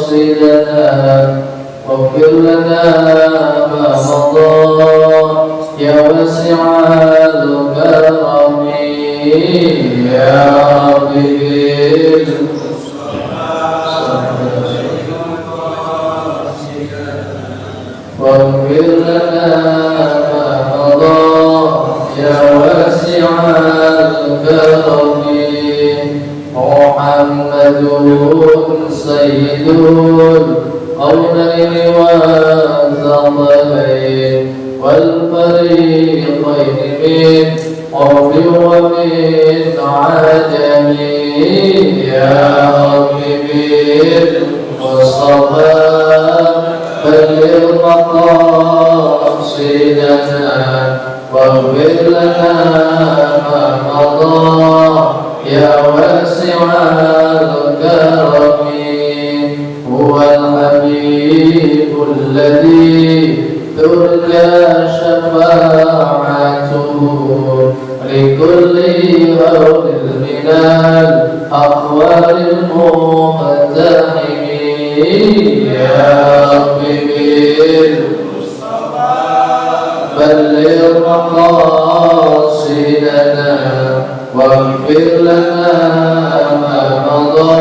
مقاصدنا واغفر لنا ما مضى يا واسع الكرم يا ربي واغفر لنا ما مضى يا واسع الكرم محمد سيد القولين والثقلين والفريقين من قرب ومن عجم يا رب بالمصطفى بلغ مقاصدنا واغفر لنا ما مضى يا واسع الكرم هو الحبيب الذي ترجى شفاعته لكل هول من الأقوال المقتحم يا رب بالمصطفى بلغ مقاصدنا واغفر لنا ما مضى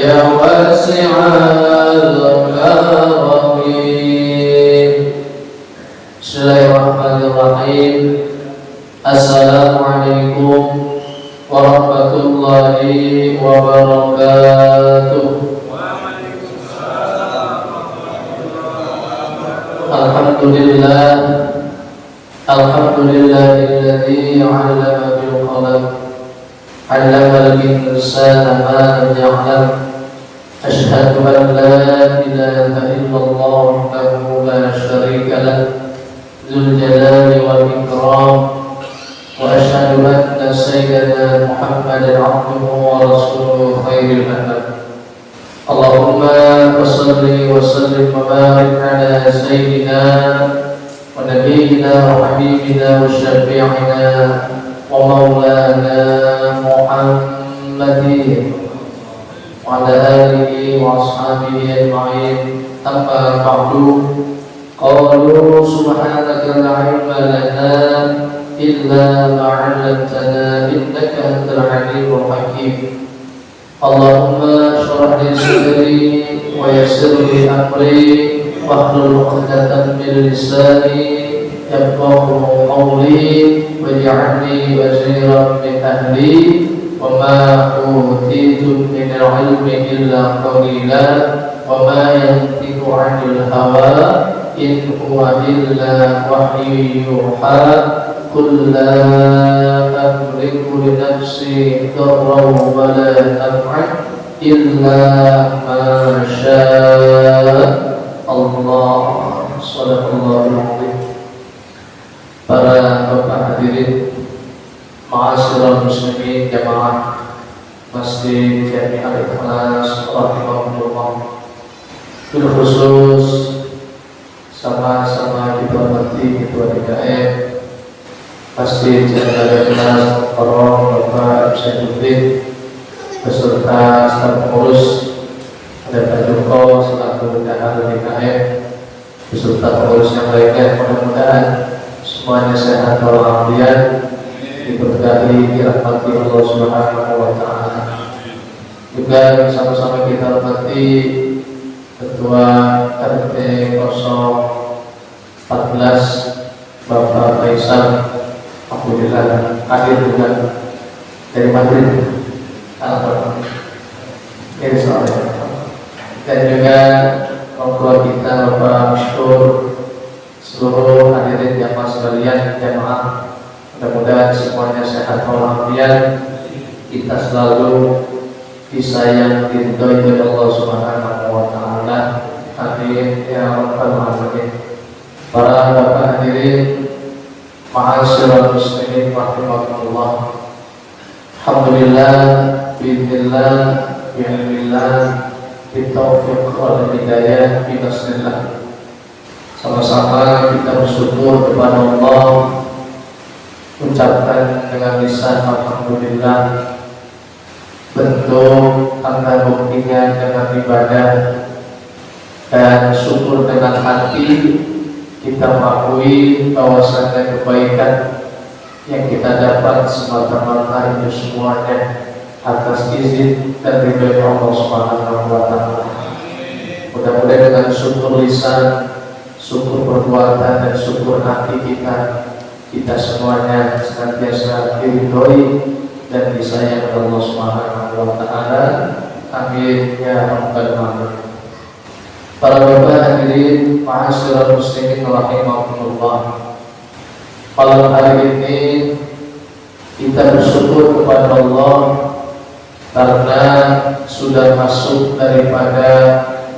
يا واسع الكرم. Bismillahirrahmanirrahim. Assalamualaikum warahmatullahi wabarakatuh. Alhamdulillah, alhamdulillahilladzi 'allama bil qalam, 'allama al-insana ma lam ya'lam. Asyhadu an la ilaha illallah wahdahu la syarika lah, dzul jalali wal ikram. Wa asyhadu anna sayyidana Muhammadan 'abduhu wa rasuluhu khairul anam. Allahumma shalli wa sallim wa barik ala sayyidina wa nabiyyina wa habibina wa syafi'ina wa maulana Muhammadin wa ala alihi wa ashabihi ajma'in. Amma ba'du. Qalu subhanaka la ilma lana illa ma 'allamtana innaka antal alimul hakim. Allahumma shrah li sadri wa yassir li amri wahlul 'uqdatam min lisani yafqahu qawli waj'alni waziran min ahli wa ma utitu min al-'ilmi illa qalila wa ma yantiqu 'anil hawa in huwa illa wahyu yuha. قل لا أملك لنفسي ضرا ولا نفعا إلا ما شاء الله. Shadaqallahul azim. Para bapak hadirin, ma'asyiral muslimin jamaah Masjid Jami'ah Ikhlas rahimahullah. Bil khusus sama-sama dihormati Ketua DKM Masjid Jami'ah Ikhlas Bapak Syaifuddin beserta staf pengurus, ada Pak Joko selaku bendahara DKM beserta pengurus yang lainnya. Mudah-mudahan semuanya sehat walafiat, diberkahi dirahmati Allah Subhanahu wa taala. Juga sama-sama kita hormati Ketua RT 014 Bapak Faisal. Alhamdulillah hadir juga dari Madrid. Alhamdulillah. Dan juga orang tua kita Bapak Mastur, seluruh hadirin jamaah sekalian jamaah, mudah-mudahan semuanya sehat walafiat, kita selalu disayang diridhoi oleh Allah Subhanahu wa taala. Amin ya rabbal alamin. Para bapak hadirin ma'asyiral muslimin rahimakumullah. Alhamdulillah, bi'idznillah, bi'ilmillah, bitaufiq wal hidayah, binasrillah. Sama-sama kita bersyukur kepada Allah, ucapkan dengan lisan alhamdulillah. Bentuk tanda buktinya dengan ibadah dan syukur dengan hati. Kita mengakui bahwasanya kebaikan yang kita dapat semata-mata itu semuanya atas izin dan ridho Allah Subhanahu wa Ta'ala. Mudah-mudahan dengan syukur lisan, syukur perbuatan dan syukur hati kita semuanya senantiasa diridhoi dan disayang Allah Subhanahu wa Ta'ala. Amin ya rabbal alamin. Para bapak hadirin ma'asyiral muslimin rahimakumullah. Malam hari ini kita bersyukur kepada Allah karena sudah masuk daripada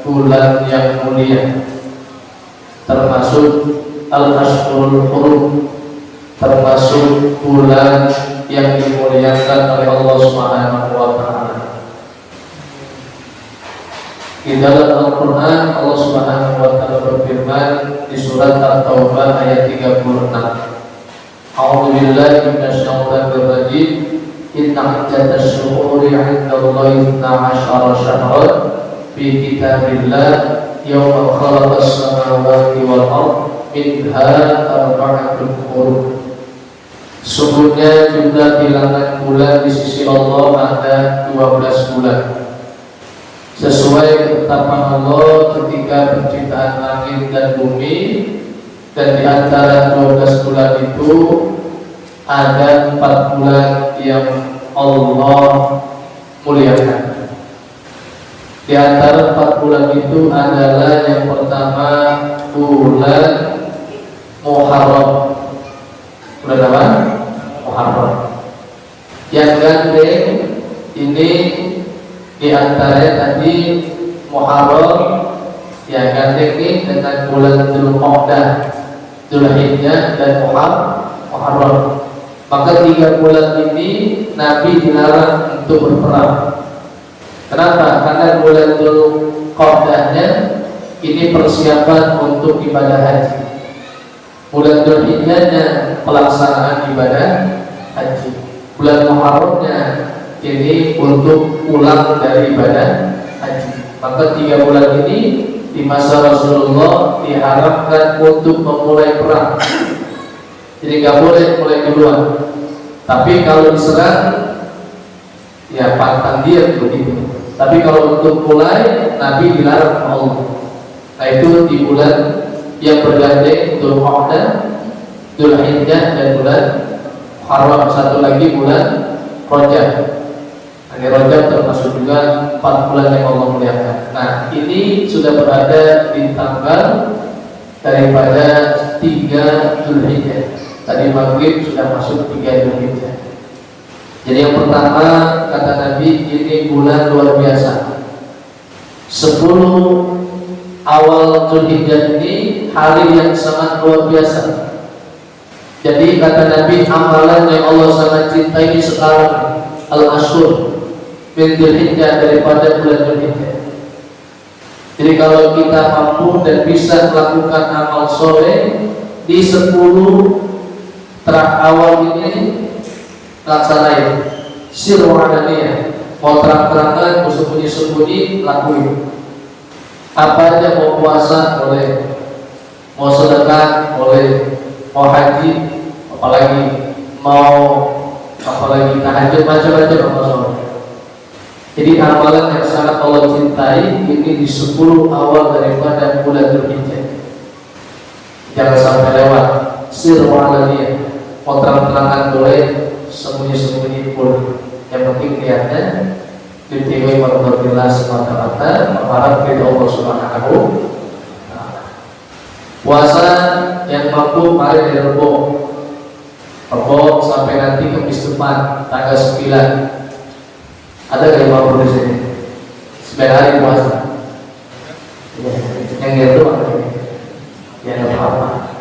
bulan yang mulia, termasuk Al-Ashhurul Hurum, termasuk bulan yang dimuliakan oleh Allah Subhanahu wa Ta'ala. Di dalam Al-Quran Allah Subhanahu wa Ta'ala berfirman di surat At-Taubah ayat 36, A'udzu billahi minasyaitonir rajim. Inna iddatash syuhuri 'indallahi 12 syahran fi kitabillah yawma khalaqas samawati wal ardh minha arba'atun hurum. Sungguhnya jumlah bilangan bulan di sisi Allah ada 12 bulan. Sesuai ketetapan Allah ketika penciptaan langit dan bumi, dan di antara 12 bulan itu ada 4 bulan yang Allah muliakan. Di antara 4 bulan itu adalah yang pertama bulan Muharram. Bulan apa? Muharram. Yang gandeng ini di antaranya tadi Muharram, yang gandeng ini dengan bulan Dzulqa'dah, Dzulhijjah dan Muharram. Maka 3 bulan ini Nabi dilarang untuk berperang. Kenapa? Karena bulan Dzulqa'dahnya ini persiapan untuk ibadah haji. Bulan Dzulhijjahnya pelaksanaan ibadah haji. Bulan Muharramnya ini untuk pulang dari ibadah haji. Maka 3 bulan ini di masa Rasulullah diharapkan untuk memulai perang. Jadi nggak boleh mulai duluan. Tapi kalau diserang, ya pantang dia begitu. Tapi kalau untuk mulai, Nabi dilarang Allah. Nah itu di bulan yang bergandeng Dzulqa'dah, Dzulhijjah dan bulan Muharram. Satu lagi bulan Rajab. Ini Rajab termasuk juga 4 bulan yang Allah muliakan. Nah ini sudah berada di tanggal daripada 3 Dzulhijjah. Tadi maghrib sudah masuk 3 Dzulhijjah. Jadi yang pertama kata Nabi, ini bulan luar biasa. 10 awal Dzulhijjah ini hari yang sangat luar biasa. Jadi kata Nabi, amalan yang Allah sangat cintai sekarang Al-Ashhur min Dzulhijjah daripada bulan Dzulhijjah. Jadi kalau kita mampu dan bisa melakukan amal soleh di 10 awal ini, laksanain sirru alaniyah, mau terang-terangan, mau sembunyi-sembunyi, lakuin. Apa aja, mau puasa boleh, mau sedekah boleh, mau haji, apalagi tahajud, macam-macam amal soleh. Jadi amalan yang sangat Allah cintai ini di 10 awal daripada bulan Dzulhijjah. Jangan sampai lewat. Sirru alaniyah, mau terang-terangan boleh, sembunyi-sembunyi pun. Yang penting niatnya ditiwai marudillah semata-mata mengharap ridho Allah Subhanahu. Puasa yang mampu mari dari Rebo sampai nanti Kamis depan tanggal 9. Ada gak yang mampu di sini? 9 hari puasa. Yang itu yang nggak apa-apa.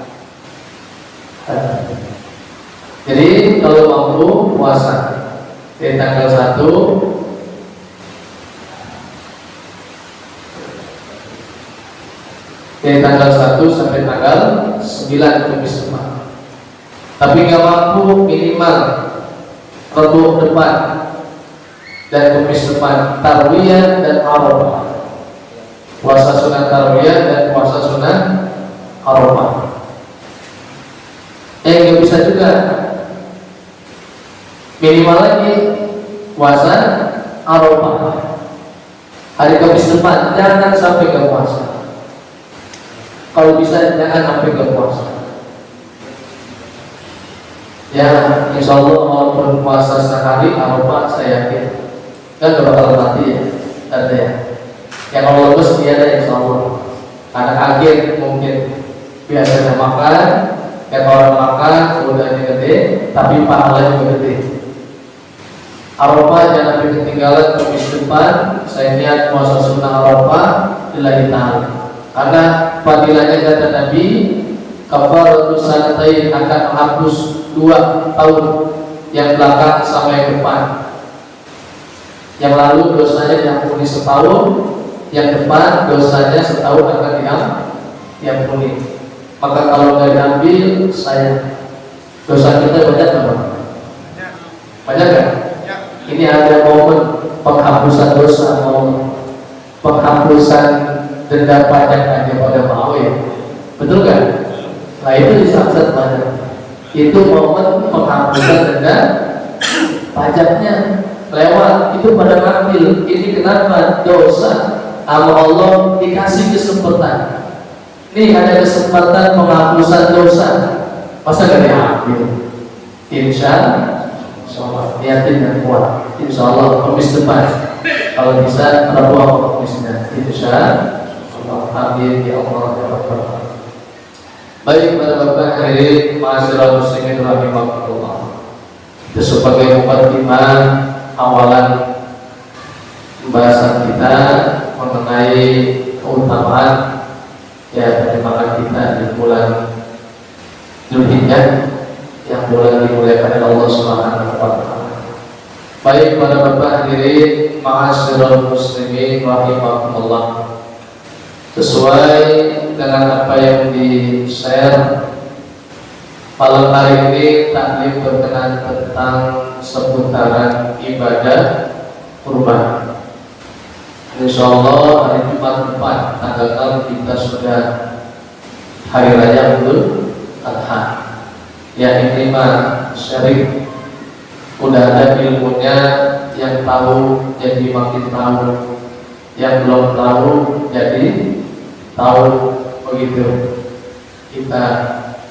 Jadi kalau mampu puasa dari tanggal 1 sampai tanggal 9 Kamis depan. Tapi nggak mampu, minimal Rabu depan dan Kamis depan Tarwiyah dan Arafah. Puasa sunnah Tarwiyah dan puasa sunnah Arafah. Nggak bisa juga, minimal lagi puasa Arafah. Hari Kamis depan jangan sampai ke puasa. Kalau bisa jangan sampai ke puasa. Ya, insya Allah walaupun puasa sehari Arafah saya yakin kan gak bakal mati ya, ada ya. Ya kalau lulus dia ada insya Allah. Karena kaget mungkin biasanya makan, kayak orang makan udahnya gede, tapi pahalanya juga gede. Arafah jangan sampai ketinggalan. Kamis depan saya niat puasa sunnah Arafah lillahi ta'ala. Karena fadilahnya kata Nabi, kafaratus sanatain akan menghapus 2 tahun yang belakang sama yang depan. Yang lalu dosanya diampuni setahun, yang depan dosanya setahun akan diampuni. Maka kalau nggak diambil, saya dosa kita banyak apa? Banyak kan? Ini ada momen penghapusan dosa, momen penghapusan denda pajak aja pada mau ya, betul kan? Nah itu disangkat banyak. Itu momen penghapusan denda pajaknya lewat, itu pada ngambil. Ini kenapa? Dosa sama Allah dikasih kesempatan. Nih ada kesempatan penghapusan dosa, masa gak diambil? Insya Allah niatin dan kuat. Insya Allah Kamis depan kalau bisa Rabu atau Kamisnya. Insya Allah. Amin ya Allah ya Rabbal. Baik pada bapak hadirin ma'asyiral muslimin rahimakumullah. Itu sebagai mukadimah awalan pembahasan kita mengenai keutamaan ya penerimaan kita di bulan Dzulhijjah yang bulan dimuliakan oleh Allah Subhanahu wa taala. Baik pada bapak hadirin ma'asyiral muslimin rahimakumullah. Sesuai dengan apa yang di-share malam hari ini, taklim berkenan tentang seputaran ibadah kurban. Insyaallah hari Jumat depan tanggal 6 kita sudah hari raya Idul Adha. Ya ini mah syarik udah ada ilmunya, yang tahu jadi makin tahu, yang belum tahu jadi tahu, begitu kita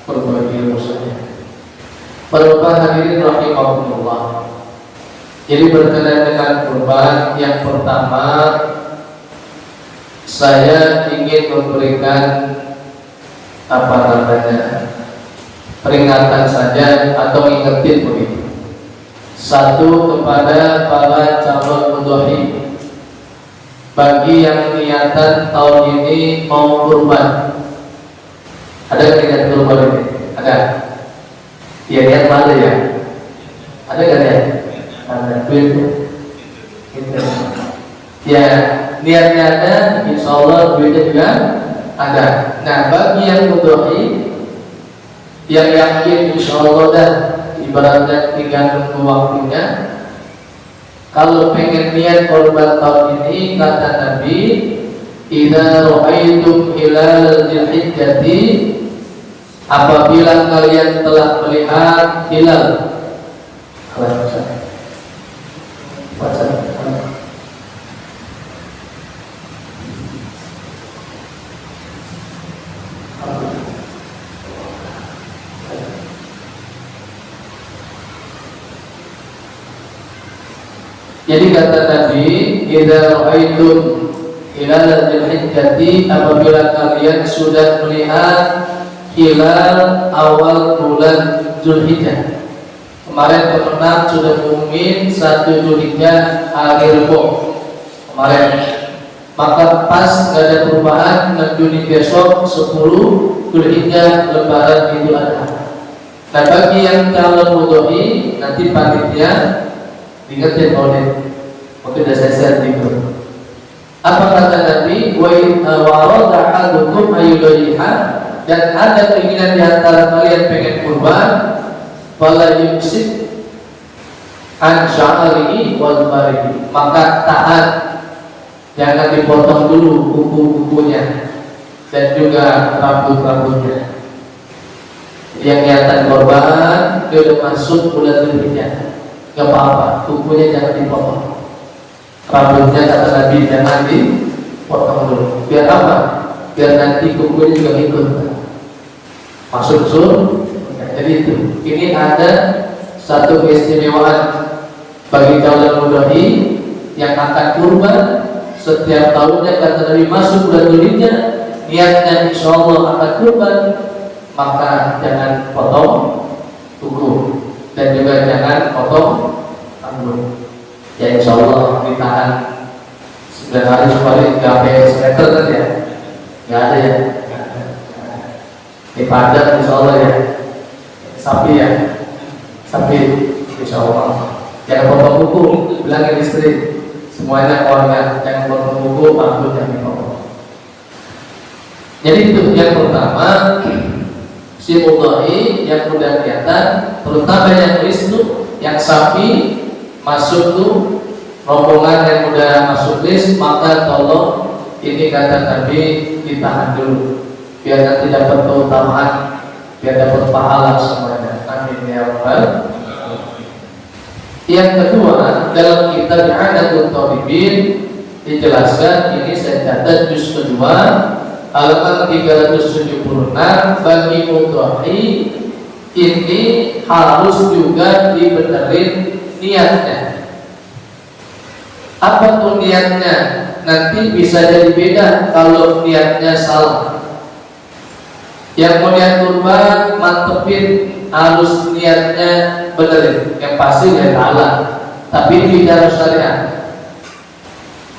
berbagi ilmu saja. Para hadirin rahimakumullah. Jadi berkenaan dengan kurban, yang pertama saya ingin memberikan apa namanya peringatan saja atau ingetin begitu. Satu, kepada para calon mudhohi, bagi yang niatan tahun ini mau kurban. Ada niat kurban ini? Ada? Ya niat mana ya? Ada nggak ya? Ada duit. Ya niatnya ada, insya Allah duitnya juga ada. Nah bagi yang mudhohi, yang yakin insya Allah dah ibaratnya tinggal nunggu waktunya. Kalau pengen niat kurban tahun ini, kata Nabi, idza ra'aitum hilal dzulhijjati, apabila kalian telah melihat hilal. Jadi kata Nabi, idza ra'aitum hilal dzulhijjati, apabila kalian sudah melihat hilal awal bulan Dzulhijjah. Kemarin pemenang sudah mengumumin 1 Dzulhijjah hari Rebo kemarin. Maka pas nggak ada perubahan, 6 Juni besok 10 Dzulhijjah Lebaran Idul Adha. Nah bagi yang calon mudhohi, nanti panitia ingetin maulid, mungkin sudah saya share di grup. Apa kata Nabi? Wa arada ahadukum ayyudhiha, dan ada keinginan di antara kalian pengen kurban, fala yumsik, an sya'rihi wal barihi, maka tahan, jangan dipotong dulu kuku-kukunya dan juga rambut-rambutnya. Yang kelihatan korban dia udah masuk bulan Dzulhijjah, gak apa-apa, kukunya jangan dipotong, rambutnya kata Nabi jangan dipotong dulu. Biar apa? Biar nanti kukunya juga ikut masuk surga. Jadi itu, ini ada satu keistimewaan bagi calon mudha'i yang akan kurban setiap tahunnya. Kata Nabi masuk bulan Dzulhijjah, niatnya insyaallah akan kurban, maka jangan potong kuku dan juga jangan potong rambut. Ya insyaallah ditahan 9 hari sekali, nggak sampai semeter kan ya? Nggak ada ya? Di Padang insyaallah ya, sapi ya, sapi insyaallah. Jangan potong kuku, bilangin istri semuanya keluarga, jangan potong kuku, rambut jangan dipotong. Jadi itu yang pertama, si mudha'i yang udah kelihatan, terutama yang wisnu, yang sapi masuk tuh rombongan yang udah masuk list, maka tolong ini kata Nabi ditahan dulu biar nanti dapat keutamaan, biar dapat pahala semuanya. Amin ya rabbal. Yang kedua, dalam kitab I'adatul Talibin dijelaskan, ini saya catat juz kedua halaman 376, bagi mudha'i ini harus juga dibenerin niatnya. Apa tuh niatnya? Nanti bisa jadi beda kalau niatnya salah. Yang mau niat kurban, mantepin, harus niatnya benerin. Yang pasti niat halal, tapi bicara syariat.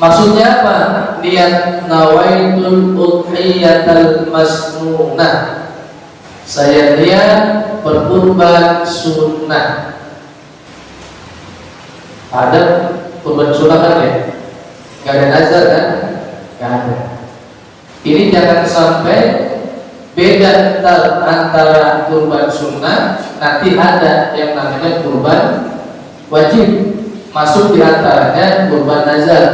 Maksudnya apa? Niat nawaitul udhiyatal masnunah, saya niat berkurban sunnah. Ada kurban sunnah kan ya? Gak ada nazar kan? Gak ada. Ini jangan sampai beda antara kurban sunnah, nanti ada yang namanya kurban wajib, masuk di antaranya kurban nazar.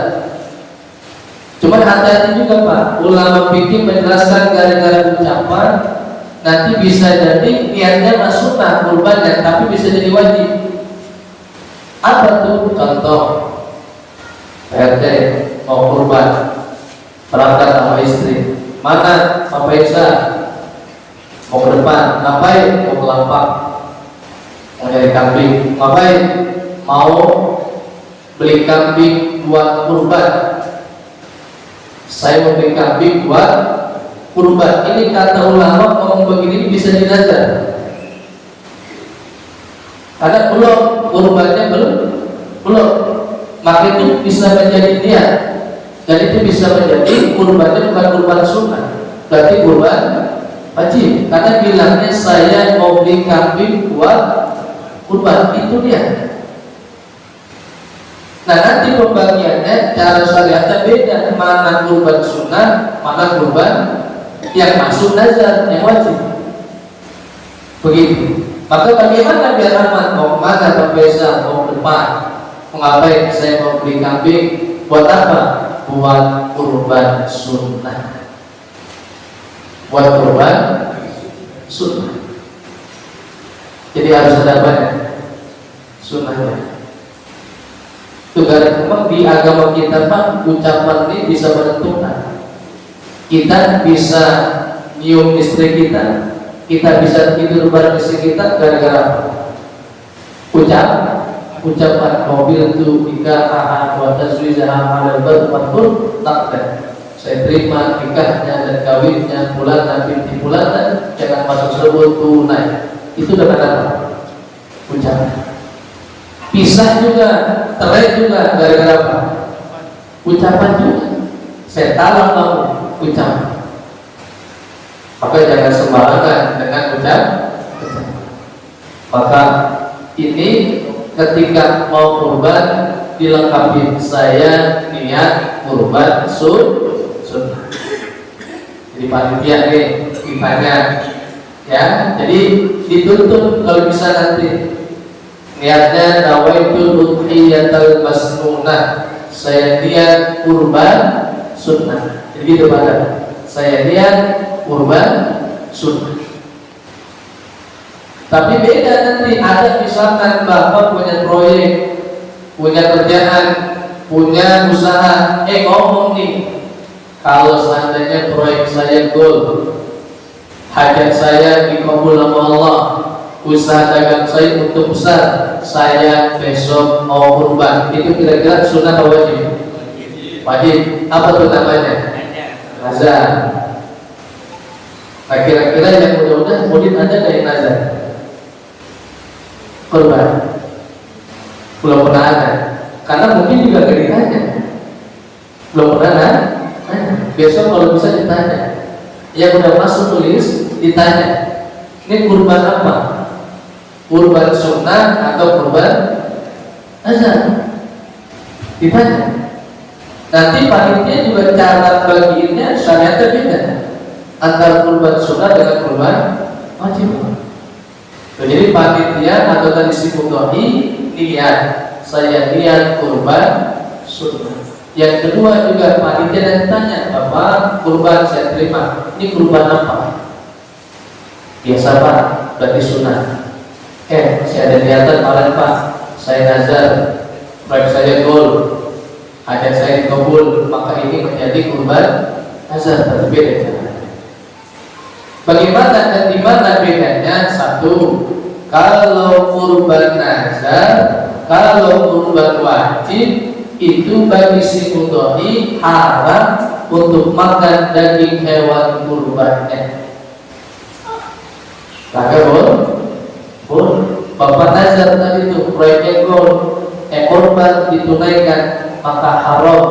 Cuma hati-hati juga Pak, ulama fikih menjelaskan gara-gara ucapan nanti bisa jadi niatnya masuk kurbannya, tapi bisa jadi wajib. Apa tuh? Contoh, RT mau kurban, berangkat sama istri, mana Bapak Isa? Mau ke depan, ngapain? Mau ke Lampang, mau nyari kambing. Ngapain? Mau beli kambing buat kurban. Saya mau beli kambing buat kurban. Ini kata ulama ngomong begini bisa dinazar, karena belum kurbannya belum, maka itu bisa menjadi niat, dan itu bisa menjadi kurbannya bukan kurban sunnah, berarti kurban wajib, karena bilangnya saya mau beli kambing buat kurban, itu dia. Nah nanti pembagiannya cara syariatnya beda, mana kurban sunnah, mana kurban yang masuk nazar, yang wajib. Begitu. Maka bagaimana biar aman? Mau kemana Pak Beza? Mau ke depan? Mau ngapain? Saya mau beli kambing. Buat apa? Buat kurban sunnah. Buat kurban sunnah. Jadi harus ada banyak sunnahnya. Juga memang di agama kita Pak, ucapan ini bisa menentukan. Kita bisa nyium istri kita, kita bisa tidur bareng istri kita gara-gara apa? Ucapan mobil itu nikah wa tazwijaha 'ala al-badr takkan. Saya terima nikahnya dan kawinnya bulan binti bulan, jangan masuk sebut tunai. Itu dengan apa? Ucapan. Pisah juga, cerai juga gara-gara apa? Ucapan juga. Saya talak kamu, ucapan. Maka jangan sembarangan dengan ucapan. Maka ini ketika mau kurban dilengkapi, saya niat kurban sunnah. Jadi panitia nih ditanya, ya. Jadi dituntut kalau bisa nanti Niatnya nawaitul udhiyatal masnunah, saya niat kurban sunnah. Jadi gitu Pak. Saya niat kurban sunnah. Tapi beda nanti, ada misalkan Bapak punya proyek, punya kerjaan, punya usaha, ngomong nih, kalau seandainya proyek saya goal, hajat saya dikabul sama Allah, usaha dagang saya untuk besar, saya besok mau kurban, itu kira-kira sunnah atau wajib? Wajib. Apa tuh namanya? Nazar. Nah kira-kira yang mudah-mudahan mungkin ada kayak nazar kurban? Belum pernah ada, karena mungkin juga gak ditanya. Belum pernah ada. Besok kalau bisa ditanya, yang udah masuk tulis ditanya, ini kurban apa? Kurban sunnah atau kurban nazar? Ditanya. Nanti panitia juga cara bagiannya syariatnya beda antara kurban sunnah dengan kurban wajib. Jadi panitia atau tadi simulasi niat, saya niat kurban sunnah. Yang kedua juga panitia dan tanya, Bapak kurban saya terima, ini kurban apa? Biasa Pak, berarti sunnah. Saya ada niatan kemarin Pak, saya nazar, proyek saya goal, hajat saya dikabul, maka ini menjadi kurban nazar. Berarti beda caranya. Bagaimana dan di mana bedanya? Satu, kalau kurban nazar, kalau kurban wajib, itu bagi si mudhari haram untuk makan daging hewan kurbannya. Maka boleh. Bapak nazar tadi itu proyeknya goal, kurban ditunaikan, maka haram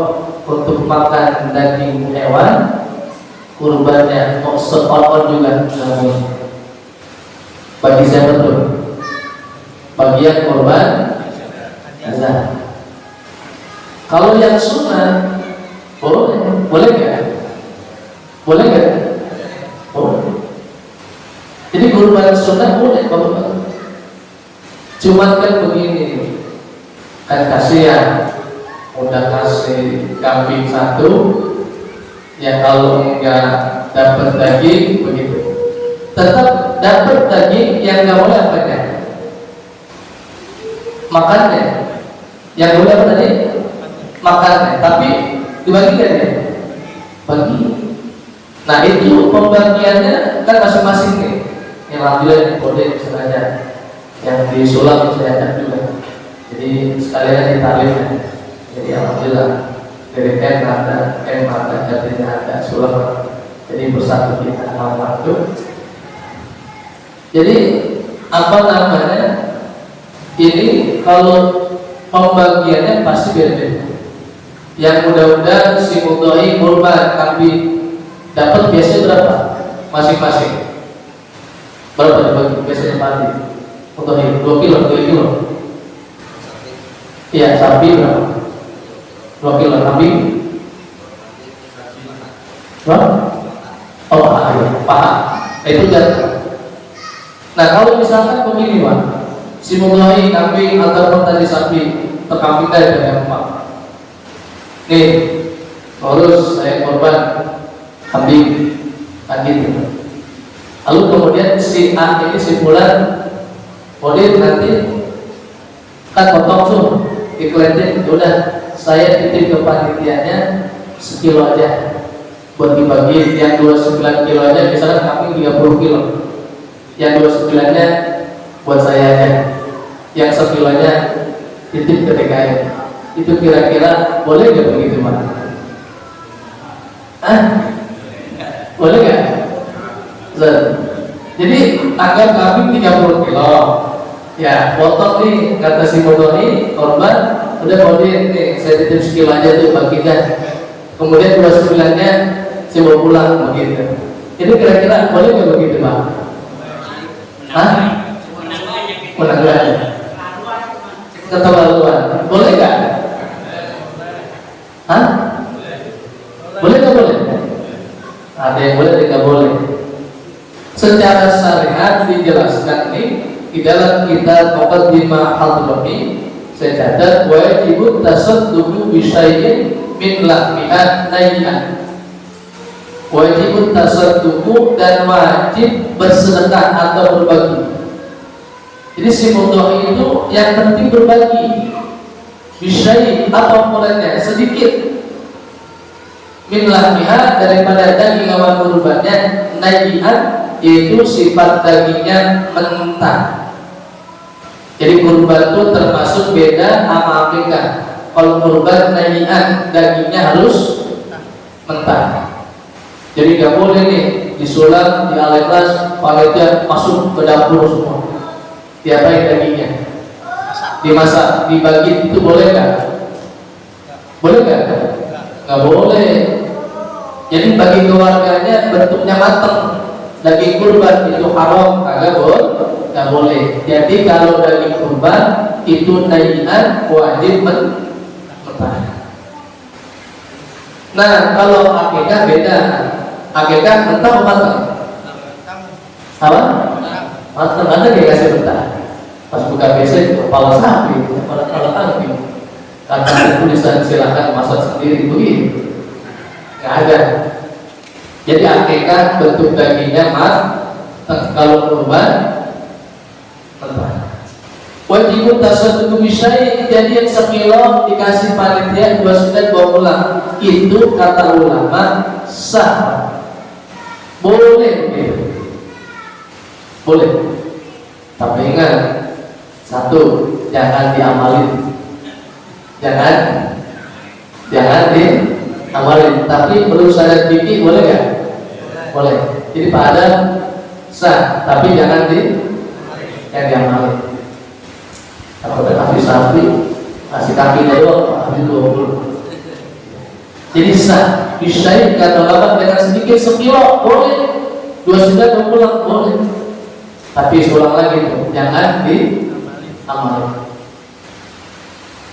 untuk makan daging hewan kurbannya. Mau seorang juga bagi siapa tuh? Bagian kurban nazar. Kalau yang sunnah boleh nggak? Boleh nggak? Boleh. Jadi kurban sunnah boleh Bapak. Cuman kan begini, kan kasihan, udah kasih kambing satu, ya kalau enggak dapat daging begitu, tetap dapat daging yang nggak boleh apa ya? Makannya, yang boleh apa tadi? Makannya, tapi dibagikan ya, bagi. Nah itu pembagiannya kan masing-masing nih. Yang alhamdulillah boleh sengaja, yang di Sulam saya ada juga. Jadi sekalian ditarik. Jadi alhamdulillah dari ada, jadinya ada Sulam. Jadi bersatu kita malam itu. Jadi apa namanya? Ini kalau pembagiannya pasti beda. Yang mudah-mudahan si mudhari kurban kambing dapat biasanya berapa? Masing-masing. Berapa dibagi? Biasanya padi mudhari 2 kilo, 3 kilo. Iya, sapi berapa? 2 kilo, kambing berapa? Oh, paham. Itu jatuh. Nah, kalau misalkan begini Pak, si mudhari kambing ataupun tadi sapi atau kambing dari gampang. Nih, terus saya korban kambing tadi itu. Lalu kemudian si A ini si bulan boleh nanti kan potong tuh dikeletin, udah saya titip ke panitianya sekilo aja buat dibagi, yang 29 kilo aja, misalnya kambing 30 kilo, yang 29 nya buat saya aja, yang sekilonya titip ke TKN. Itu kira-kira boleh nggak begitu Pak? Boleh nggak? Jadi anggap kambing 30 kilo, ya potong nih kata si mudhari korban, udah boleh nih saya titip sekilo aja tuh bagikan. Kemudian 29 nya saya bawa pulang begitu. Ini kira-kira boleh nggak begitu Pak? Menanggapi keterlaluan, boleh nggak? Boleh nggak boleh? Ada yang boleh, tidak boleh. Secara syariat dijelaskan nih, di dalam kitab Muqaddimah Hadrami saya catat wajib tasadduqu bi syai'in min lahmiha nai'an. Wajib tasadduqu dan wajib bersedekah atau berbagi. Jadi si mudhahi itu yang penting berbagi. Bi syai'in apa mulanya sedikit. Min lahmiha daripada daging hewan kurbannya nai'an yaitu sifat dagingnya mentah. Jadi kurban itu termasuk beda sama akikah. Kalau kurban nai'an dagingnya harus mentah. Jadi gak boleh nih disulam di aletlas panitia masuk ke dapur semua. Diapain dagingnya? Dimasak, dibagi itu boleh gak? Boleh gak? Gak boleh. Jadi bagi keluarganya bentuknya matang. Daging kurban itu haram, kagak boleh. Jadi kalau daging kurban itu nai'an wajib mentah. Nah kalau akikah beda. Akikah mentah atau matang? Apa? Matang, ada kayak kasih mentah. Pas buka WC kepala sapi, kepala kambing. Karena tulisan silakan masak sendiri begitu. Nggak ada. Jadi akikah bentuk dagingnya matang. Kalau kurban mentah. Wajib tasadduq bi syai', jadi yang sekilo dikasih panitia 2 sudah 2 pulang. Itu kata ulama sah. Boleh. Boleh. Tapi ingat satu, jangan diamalin. Jangan diamalin. Tapi perlu syarat fikih boleh nggak? Boleh. Jadi pada sah, tapi jangan diamalin. Kalau kasih sapi, kasih kaki doang, kasih 20. Jadi sah, bisyai kata ulama dengan sedikit sekilo boleh, 2 sudah 2 pulang boleh. Tapi ulang lagi tuh, jangan diamalin.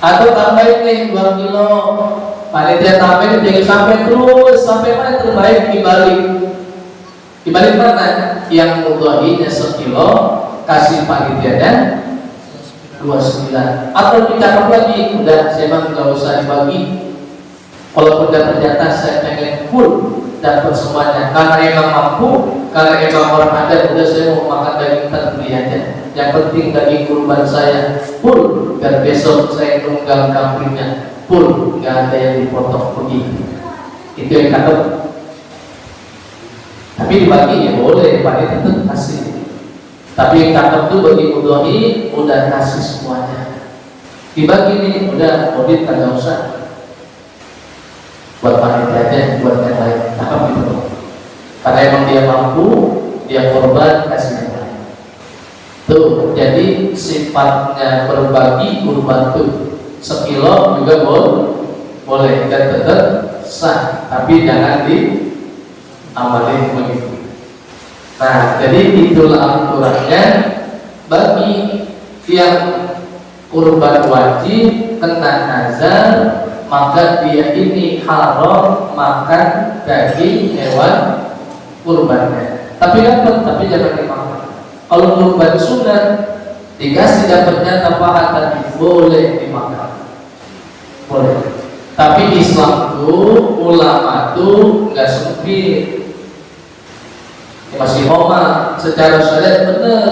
Atau tambahin nih 2 kilo, panitia tambahin jangan sampai terus sampai mana terbaik dibalik mana? Yang mudhahinya sekilo kasih panitianya 29. Atau dicakap lagi, udah saya mah nggak usah dibagi. Walaupun ternyata saya pengen full dapat semuanya, karena emang mampu, karena emang orang ada, udah saya mau makan daging terbeli aja. Yang penting daging kurban saya full, dan besok saya tunggang kambingnya full, nggak ada yang dipotong begitu. Itu yang cakep. Tapi dibagi ya boleh, dibagi tetap kasih. Tapi yang cakep tuh bagi mudhahi udah kasih semuanya. Dibagi nih, udah audit kagak usah. Buat panitianya, buat yang lain, cakep gitu. Karena emang dia mampu, dia korban kasih yang lain. Tuh, jadi sifatnya berbagi kurban tuh sekilo juga boleh dan tetap sah, tapi jangan diamalin begitu. Nah, jadi itulah aturannya bagi yang kurban wajib kena nazar, maka dia ini haram makan daging hewan kurbannya. Tapi jangan dimakan. Kalau kurban sunat dikasih dapatnya tambahan tadi boleh dimakan, boleh. Tapi Islam tuh ulama tuh nggak sempit. Masih homa secara syariat benar,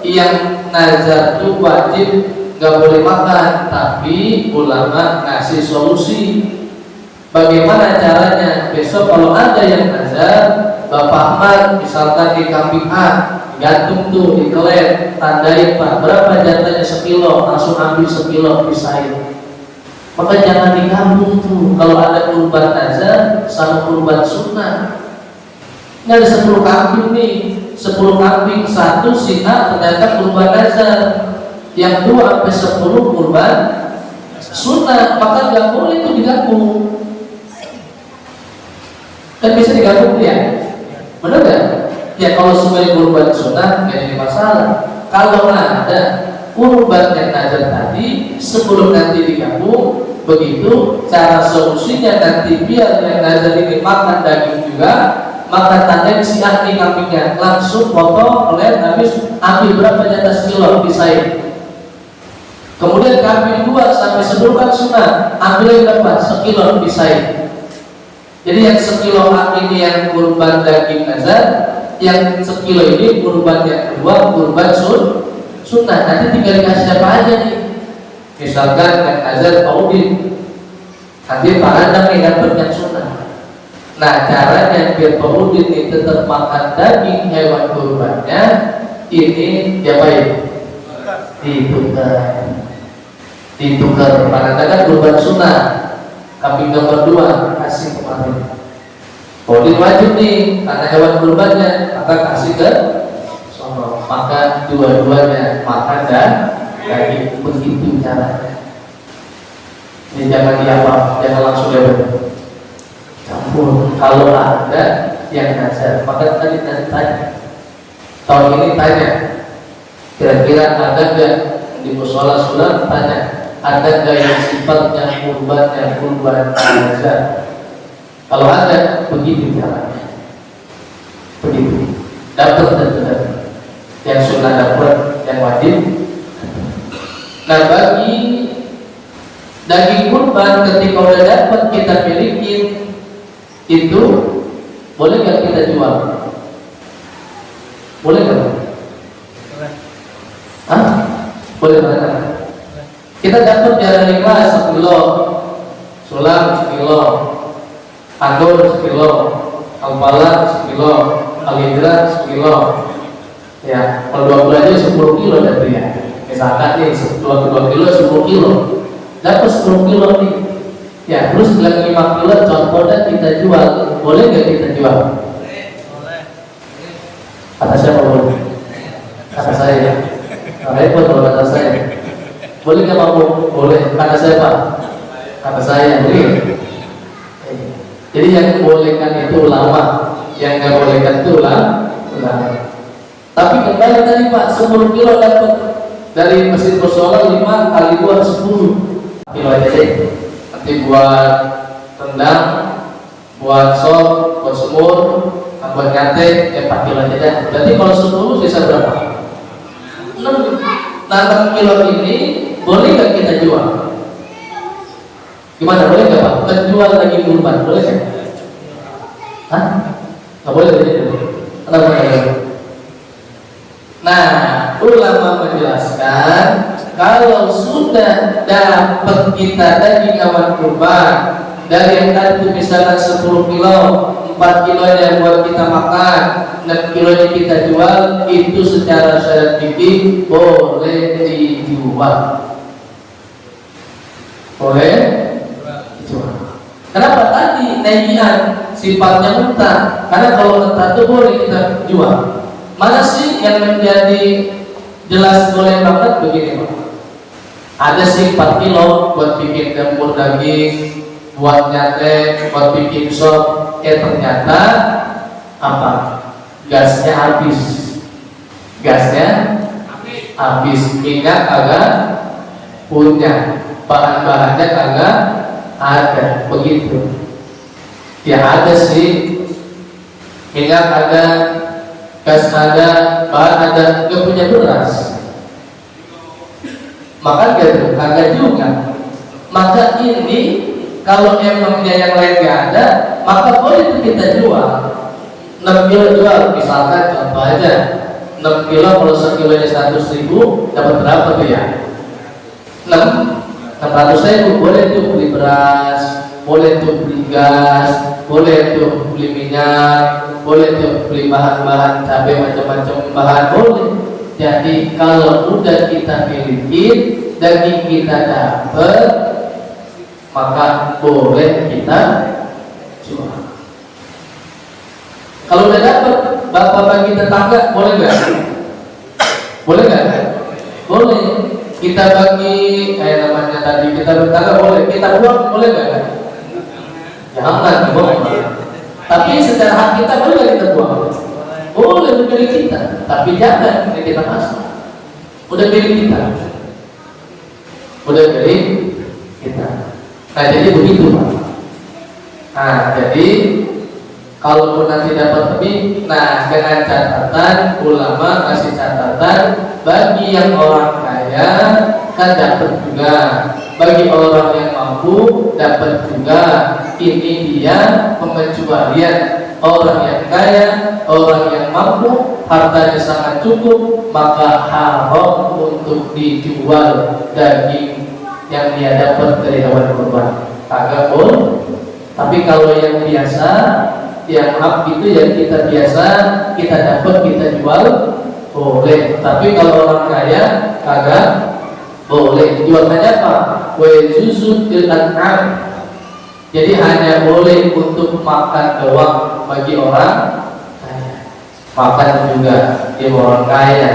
yang nazar itu wajib nggak boleh makan, tapi ulama ngasih solusi. Bagaimana caranya? Besok kalau ada yang nazar, Bapak Ahmad misalkan di kambing A, gantung tuh di kelet, tandain Pak berapa jatahnya sekilo, langsung ambil sekilo pisahin. Maka jangan digabung tuh. Kalau ada kurban nazar sama kurban sunnah. Ini ada 10 kambing nih, 10 kambing, 1 sina ternyata kurban nazar, yang 2 sampai 10 kurban sunnah, maka nggak boleh itu digabung. Kan bisa digabung ya, benar nggak? Ya kalau sebagai kurban sunnah nggak jadi masalah. Kalau ada kurban yang nazar tadi sebelum nanti digabung, begitu cara solusinya nanti biar yang nazar ini makan daging juga, maka tanya si ahli kambingnya langsung potong, oleh habis ambil berapa di atas kilo pisahin. Kemudian kambing 2 sampai 10 kan sunnah, ambil berapa? Sekilo pisahin. Jadi yang sekilo ini yang kurban daging nazar, yang sekilo ini kurban yang kedua kurban sunnah. Nanti tinggal dikasih apa aja nih? Misalkan yang nazar Paudin, nanti Pak Andang nih dapat yang sunnah. Nah caranya biar Paudin ini tetap makan daging hewan kurbannya, ini diapain? Ditukar. Pak Andang kan kurban sunnah, kambing nomor 2 kasih kemarin. Paudin wajib nih karena hewan kurbannya, maka kasih ke sono. Maka dua-duanya makan dan daging, begitu caranya. Ini jangan diapa, jangan langsung campur. Kalau ada yang nazar, maka tadi tanya. Tahun ini tanya, kira-kira ada nggak di musola sulam, tanya, ada nggak yang sifatnya kurban nazar? Kalau ada, begitu caranya. Begitu. Dapat dan benar. Yang sunnah dapat, yang wajib. Nah bagi daging kurban ketika udah dapat kita milikin, itu boleh nggak kita jual? Boleh nggak? Hah? Boleh banget. Kita dapat jalan ikhlas 1 kilo, sulam 1 kilo, anggur 1 kilo, al-pala 1 kilo, al-hidrat 1 kilo. Ya, kalau 2 bulan aja 10 kilo dari ya. Misalkan nih 2 kilo 10 kilo, dapat 10 kilo nih. Ya, terus bilang 5 kilo contohnya kita jual, boleh nggak kita jual? Boleh. Kata siapa boleh? Kata saya ya. Repot kalau kata saya. Boleh nggak mau? Boleh. Kata siapa? Kata saya. Boleh. Jadi yang bolehkan itu ulama, yang nggak bolehkan itu ulama. Tapi kembali tadi Pak, 10 kilo dapat dari mesin musola 5 kali 2 10 kilo aja deh. Nanti buat rendang, buat sop, buat semur, buat nyate, 4 kilo aja deh. Berarti kalau 10 sisa berapa? 6. Nah 6 kilo ini boleh nggak kita jual? Gimana, boleh nggak Pak? Menjual daging kurban, boleh nggak? Hah? Nggak boleh begitu. Kenapa nggak boleh? Nah, ulama menjelaskan kalau sudah dapat kita daging hewan kurban dari yang tadi misalnya 10 kilo, 4 kilonya buat kita makan, 6 kilonya kita jual, itu secara syariat fikih boleh dijual. Boleh dijual. Kenapa tadi nagihan sifatnya mentah? Karena kalau mentah itu boleh kita jual. Mana sih yang menjadi jelas boleh banget begini Pak? Ada sih 4 kilo buat bikin dapur daging, buat nyate, buat bikin sop. Ternyata apa? Gasnya habis. Minyak agak punya, bahan-bahannya agak ada, begitu. Ya ada sih, minyak ada, gas ada, bahan ada, nggak punya beras, maka kagak juga. Maka ini kalau emangnya yang lain nggak ada, maka boleh itu kita jual. 6 kilo jual, misalkan contoh aja 6 kilo, kalau sekilonya 100.000 dapat berapa tuh ya? 600.000. Boleh tuh beli beras, boleh tuh beli gas, boleh tuh beli minyak, boleh tuh beli bahan-bahan cabai, macam-macam bahan, boleh. Jadi kalau udah kita miliki, daging kita dapat, maka boleh kita jual. Kalau udah dapat, bapak bagi tetangga, boleh nggak? Boleh nggak? Boleh. Kita bagi, namanya tadi kita bertangga, boleh. Kita buang, boleh nggak? Jangan buang. Tapi secara hak kita boleh nggak kita buang? Boleh, milik kita. Tapi jangan kita masuk. Udah milik kita. Udah milik kita. Nah jadi begitu Pak. Nah jadi Kalaupun nanti dapat lebih, nah dengan catatan ulama kasih catatan bagi yang orang kaya kan dapat juga, bagi orang yang mampu dapat juga. Ini dia pengecualian orang yang kaya, orang yang mampu, hartanya sangat cukup, maka haram untuk dijual daging yang dia dapat dari hewan kurban. Kagak boleh. Tapi kalau yang biasa, yang hak itu yang kita biasa, kita dapat kita jual, boleh. Tapi kalau orang kaya kagak boleh. Jualannya apa? Wa juzu fil an'am. Jadi hanya boleh untuk makan doang bagi orang kaya. Makan juga dia orang kaya,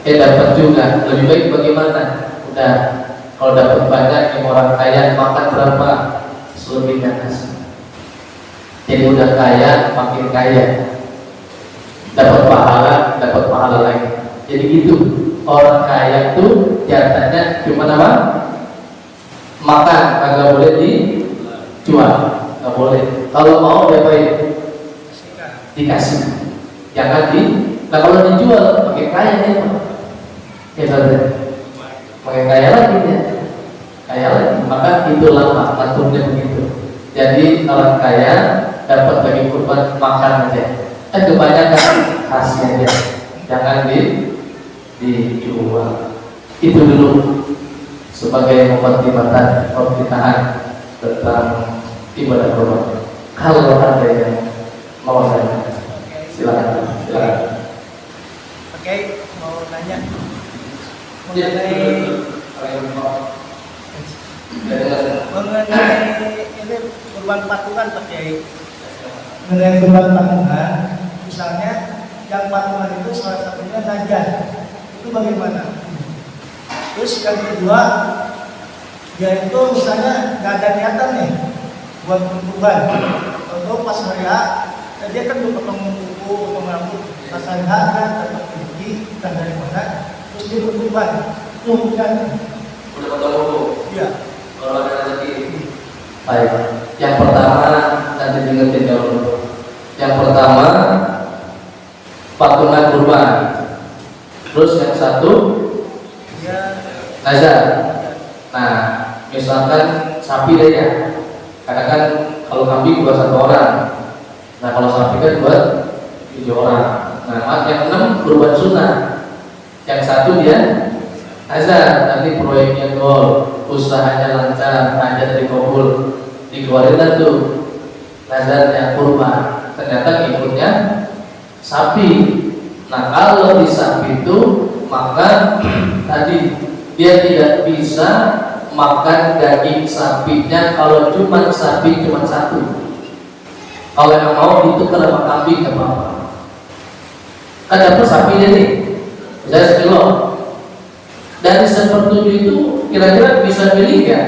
dapat juga. Lebih baik bagaimana? Udah, kalau dapat banyak yang orang kaya makan berapa? Selebihnya nasi. Jadi udah kaya, makin kaya, dapat pahala lagi. Jadi gitu, orang kaya tuh jatahnya cuma apa? Makan, kagak boleh dijual, nggak boleh. Kalau mau diapain? Dikasih, jangan Nah kalau dijual, makin kaya nih, makin kaya lagi ya, kaya lagi. Maka itulah maklumnya begitu. Jadi orang kaya dapat bagi kurban makan aja. Kebanyakan khasnya aja, jangan dijual. Itu dulu sebagai mukadimatan perpisahan tentang ibadah kurban. Kalau ada yang mau tanya, silakan. Oke, mau nanya mengenai ini kurban patungan Pak Kiai. Mengenai kurban patungan, misalnya yang patungan itu salah satunya najar, itu bagaimana? Terus yang kedua, dia itu misalnya nggak ada niatan nih buat kurban, untuk pas hari H, dia kan potong kuku, potong rambut, pas hari H kan dapat rezeki dan dari mana, terus dia berkurban, itu bukan? Udah potong kuku? Iya. Kalau ada rezeki. Baik. Yang pertama nanti diingetin dulu. Yang pertama patungan kurban. Terus yang satu nazar. Nah, misalkan sapi deh ya. Karena kan kalau kambing buat 1 orang. Nah kalau sapi kan buat 7 orang. Nah yang 6 kurban sunnah. Yang satu dia nazar, nanti proyeknya gol, usahanya lancar, ada dari kabul, dikeluarin lah tuh nazarnya kurban. Ternyata ikutnya sapi. Nah kalau di sapi itu maka tadi dia tidak bisa makan daging sapinya kalau cuma sapi cuma 1. Kalau yang mau ditukar sama kambing nggak apa-apa. Kan dapat sapinya nih, misalnya 1 kilo. Dari 1/7 itu kira-kira bisa pilih nggak?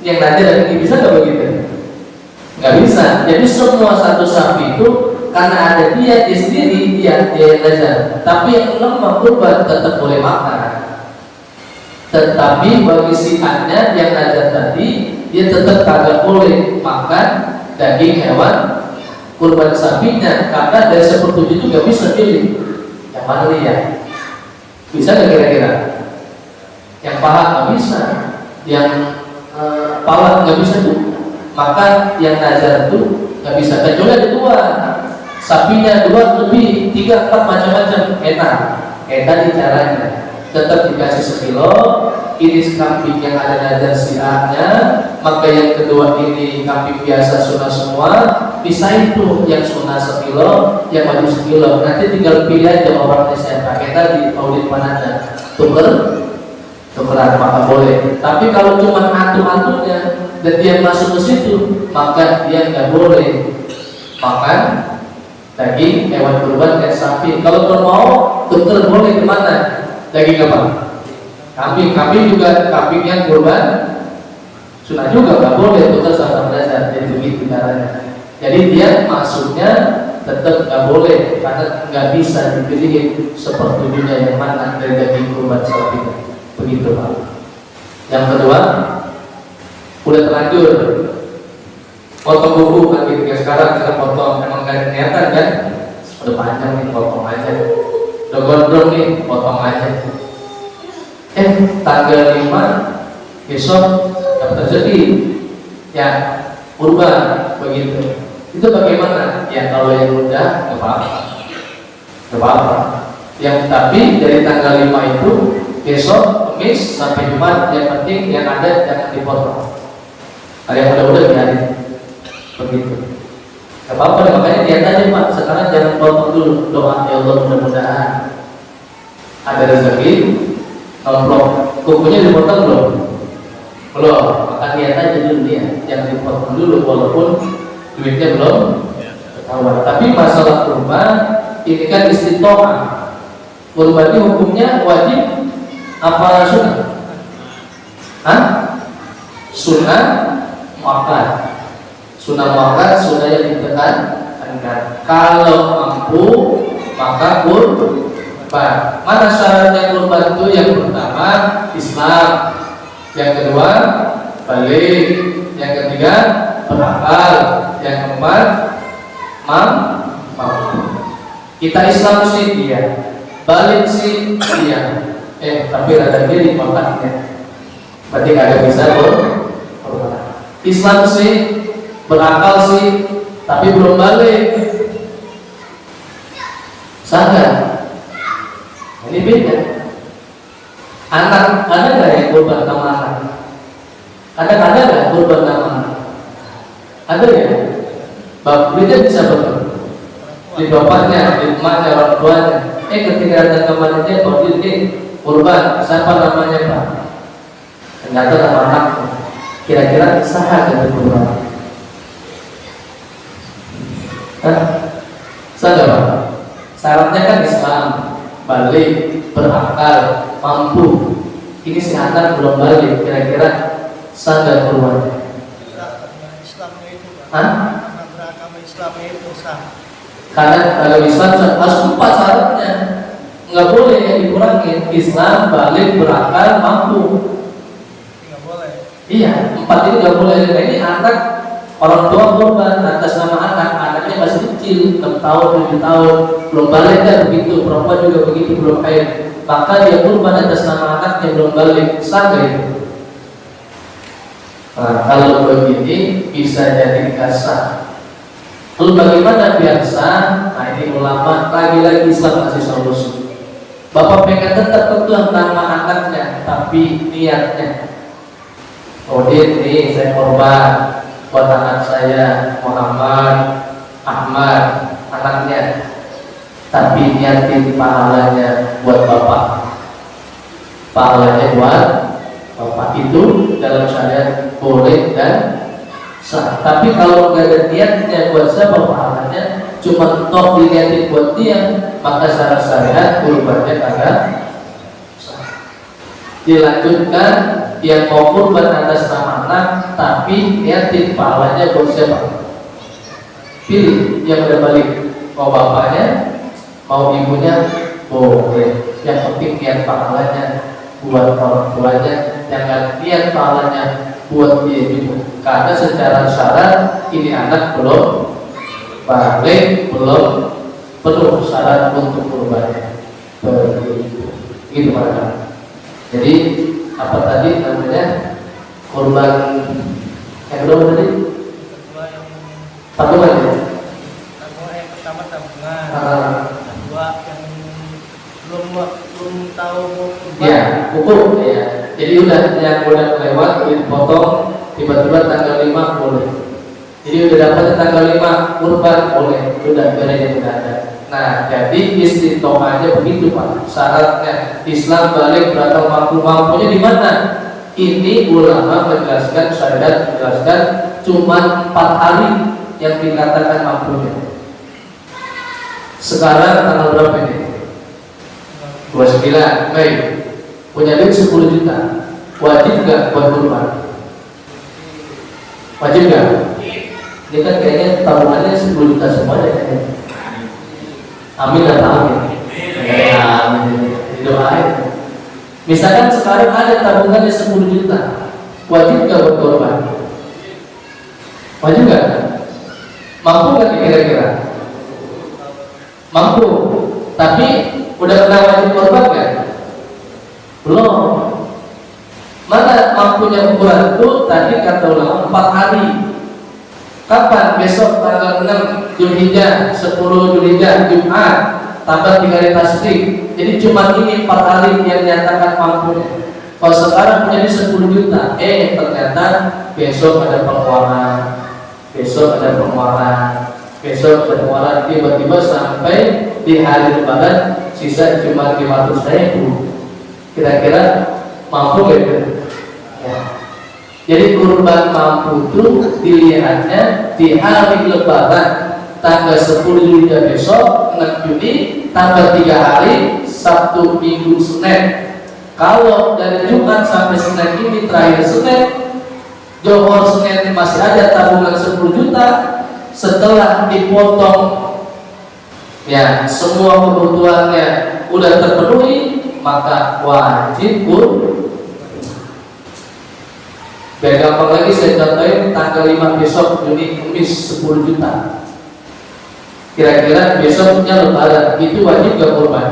Yang nanti daging bisa nggak begitu? Nggak bisa. Jadi semua 1 sapi itu karena ada dia sendiri dia yang nazar. Tapi yang 6 kurban tetap boleh makan. Tetapi bagi si A-nya yang nazar tadi dia tetap kagak boleh makan daging hewan kurban sapinya karena dari 1/7 itu nggak bisa pilih. Yang mana nih ya? Bisa nggak kira-kira? Yang paha nggak bisa, yang pala nggak bisa tuh. Maka yang nazar itu nggak bisa. Kecuali ada 2, sapinya 2 lebih, 3, 4 macam-macam. Enak di caranya. Tetap dikasih 1 kilo. Ini kambing yang ada nazar si A-nya. Maka yang kedua ini kambing biasa sunnah semua. Bisa itu yang sunnah 1 kilo, yang wajib 1 kilo. Nanti tinggal pilih aja orangnya saya pakai tadi audit mananya. Tukeran maka boleh. Tapi kalau cuma atu-atunya dan dia masuk ke situ, maka dia nggak boleh makan daging hewan kurban kayak sapi. Kalau mau tuker boleh kemana? Daging apa? Kambing juga, kambing yang kurban sunnah juga nggak boleh tuker sama nazar. Jadi begitu caranya. Jadi dia masuknya tetap nggak boleh karena nggak bisa dipilih sepertinya yang mana dari daging kurban sapi. Begitu Pak. Yang kedua, udah terlanjur potong buku kan gitu ya. Sekarang kita potong emang gak ada niatan kan, udah panjang nih potong aja, udah gondrong nih potong aja. Tanggal 5 besok dapat rezeki ya, kurban begitu. Itu bagaimana? Ya kalau yang muda nggak apa-apa. Yang tapi dari tanggal 5 itu besok Kamis sampai Jumat, yang penting yang ada jangan dipotong. Ada yang muda-muda biarin begitu. Gak apa-apa, makanya niat aja Pak. Sekarang jangan potong dulu, doa ya Allah mudah-mudahan ada rezeki. Kalau kukunya dipotong belum, maka niat aja dulu dia, jangan dipotong dulu walaupun duitnya belum ketahuan. Tapi masalah kurban ini kan istiqomah. Kurban ini hukumnya wajib apa sunnah? Sunnah muakkad. Sunnah muakkad, sunnah yang ditekankan. Kalau mampu maka kurban. Mana syaratnya kurban itu? Yang pertama Islam, yang kedua balik, yang ketiga berakal, yang keempat mampu. Kita Islam sih dia, balik sih dia, tapi ada diri makanya berarti kagak bisa kurban. Islam sih, berakal sih, tapi belum balik, sadar. Ini beda. Anak ada nggak yang kurban sama anak? Ada nggak kurban sama anak? Ada ya. Beda bisa betul. Di bapaknya, di emaknya, orang tuanya. Ketika datang ke mananya, kalau ini kurban, siapa namanya Pak? Ternyata nama anaknya. Kira-kira sah nggak kurban? Sah nggak Pak? Syaratnya kan Islam, balik, berakal, mampu. Ini si anak belum balik, kira-kira sah nggak kurban? Islamnya itu Hah? Islamnya itu sah. Karena kalau Islam harus 4 syaratnya, nggak boleh yang dikurangin. Islam, balik, berakal, mampu. Nggak boleh. Iya, 4 ini nggak boleh. Nah, ini anak, orang tua kurban atas nama anak, anaknya masih kecil, 6 tahun, 7 tahun, belum balik kan begitu. Perempuan juga begitu, belum haid. Maka dia kurban atas nama anaknya belum balik, sah nggak itu? Nah, kalau begini bisa jadi kasar. Lalu bagaimana biasa? Nah, ini ulama lagi-lagi Islam kasih solusi. Bapak pengen tetap betul nama anaknya, tapi niatnya, oh ini saya korban buat anak saya Muhammad, Ahmad, anaknya, tapi niatin pahalanya buat bapak. Pahalanya buat bapak itu dalam syariat boleh dan sah. Tapi kalau nggak ada niatnya buat siapa pahalanya, cuma toh diniatin buat dia, maka secara syariat kurbannya kagak sah. Dilanjutkan yang mau kurban atas nama anak, tapi niatin pahalanya buat siapa? Pilih yang udah balik, mau bapaknya, mau ibunya, boleh. Yang penting niat pahalanya buat orang tuanya, jangan niat pahalanya buat dia juga. Karena secara syarat ini anak belum balik, belum penuh syarat untuk kurbannya. Begitu, gitu Pak. Jadi apa tadi namanya kurban yang kedua tadi? Kedua yang Tabungan ya? yang pertama tabungan. Kedua yang belum tahu mau kurban. Ya, hukum ya. Jadi udah yang udah lewat dipotong, tiba-tiba tanggal 5 boleh. Jadi udah dapat tanggal 5 kurban boleh, udah bedanya udah ada. Nah, jadi istiqomahnya begitu Pak. Syaratnya Islam, balik, berakal, mampunya di mana? Ini ulama menjelaskan, syariat menjelaskan cuma 4 hari yang dikatakan mampunya. Sekarang tanggal berapa ini? 29 Mei. Punya duit 10 juta, wajib nggak buat kurban? Wajib nggak? Ini kan kayaknya tabungannya 10 juta semuanya kayaknya. Amin dan amin. Amin. Doain. Misalkan sekarang ada tabungannya 10 juta, wajib nggak buat kurban? Wajib nggak? Mampu nggak kira-kira? Mampu, tapi udah pernah wajib korban nggak? Belum. Mana mampunya ukuran itu? Tadi kata ulama 4 hari. Kapan? Besok tanggal 6 Zulhijjah, 10 Zulhijjah, Jumat, tambah 3 hari tasrik. Jadi cuma ini 4 hari yang nyatakan mampunya. Kalau sekarang menjadi 10 juta, ternyata besok ada pengeluaran, besok ada pengeluaran, besok ada pengeluaran, tiba-tiba sampai di hari Lebaran sisa cuma 500.000. Kira-kira mampu gak? Ya. Jadi kurban mampu itu dilihatnya di hari Lebaran tanggal 10 Zulhijjah besok 6 Juni tambah 3 hari Sabtu, Minggu, Senin. Kalau dari Jumat sampai Senin ini terakhir Senin, Johor Senin masih ada tabungan 10 juta. Setelah dipotong ya semua kebutuhannya udah terpenuhi, maka wajib biar gampang lagi saya contohin tanggal 5 besok Juni Kamis 10 juta. Kira-kira besoknya Lebaran itu wajib gak kurban?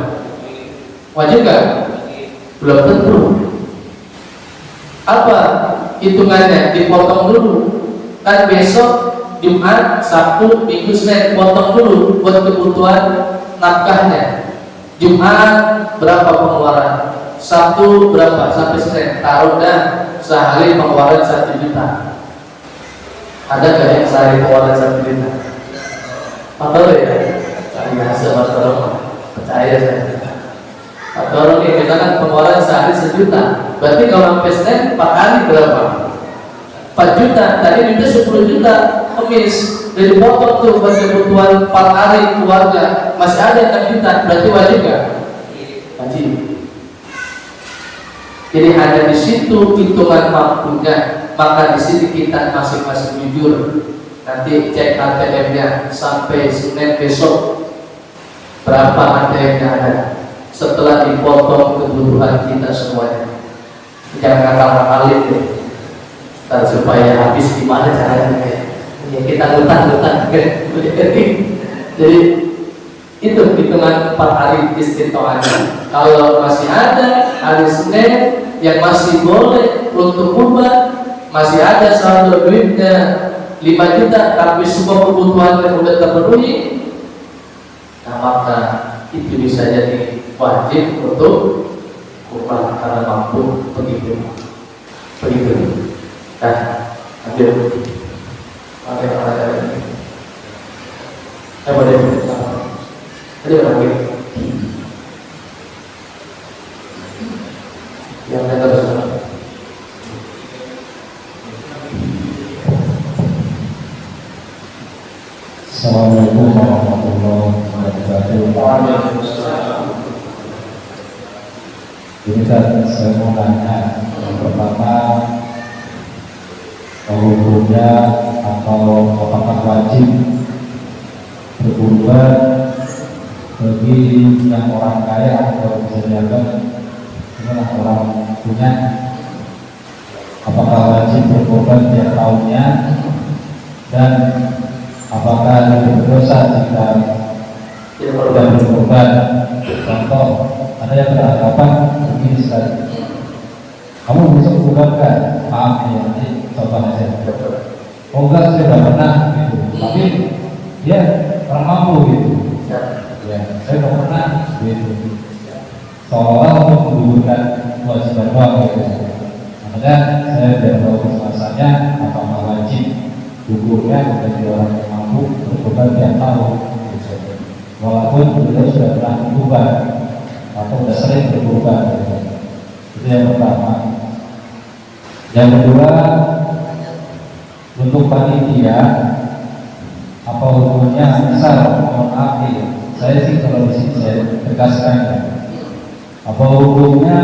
Wajib gak? Belum tentu. Apa hitungannya? Dipotong dulu. Kan besok Jumat, Sabtu, Minggu, Senin potong dulu buat kebutuhan nafkahnya. Jumat berapa pengeluaran? Sabtu berapa sampai Senin? Taruh dah sehari pengeluaran 1 juta. Ada gak yang sehari pengeluaran 1 juta? Atau ya? Biasa Mas, percaya saya. Kalau nih misalkan pengeluaran sehari 1 juta, berarti kalau sampai Senin 4 hari berapa? 4 juta. Tadi minta 10 juta Kamis, dari potong tuh buat kebutuhan 4 hari keluarga, masih ada 6 juta. Berarti wajib gak? Wajib. Jadi hanya di situ hitungan mampunya, maka di sini kita masing-masing jujur. Nanti cek ATM-nya sampai Senin besok berapa ATM-nya ada. Setelah dipotong kebutuhan kita semuanya, jangan ngakal-ngakalin deh. Dan supaya habis gimana caranya? Ya kita ngutang-ngutang. Jadi itu hitungan 4 hari istiqomahnya. Kalau masih ada hari Senin yang masih boleh untuk kurban, masih ada saldo duitnya 5 juta, tapi semua kebutuhan yang sudah terpenuhi, nah maka itu bisa jadi wajib untuk kurban karena mampu begitu. Nah, ambil pakai boleh tadi lagi yang saya terus. Assalamualaikum warahmatullahi wabarakatuh. Ini saya mau tanya, yang pertama, hukumnya atau apakah wajib berkurban bagi yang orang kaya atau bisa dianggap inilah orang punya, apakah wajib berkurban tiap tahunnya, dan apakah lebih berdosa jika tidak berkorban? Contoh, ada yang beranggapan begini sekali, kamu bisa berkorban kan? Maaf ya, nanti contoh aja. Oh enggak, saya sudah pernah gitu, tapi dia orang mampu gitu. Ya, saya sudah pernah gitu. Seolah untuk menggugurkan kewajiban doang gitu. Makanya saya tidak tahu kejelasannya apakah wajib gugurnya bagi orang yang mampu berkorban tiap tahun. Walaupun beliau sudah pernah berkorban atau sudah sering berkorban. Itu yang pertama. Yang kedua, untuk panitia apa hukumnya? Misal, mohon maaf nih, saya sih kalau di sini saya tegaskan ya. Apa hukumnya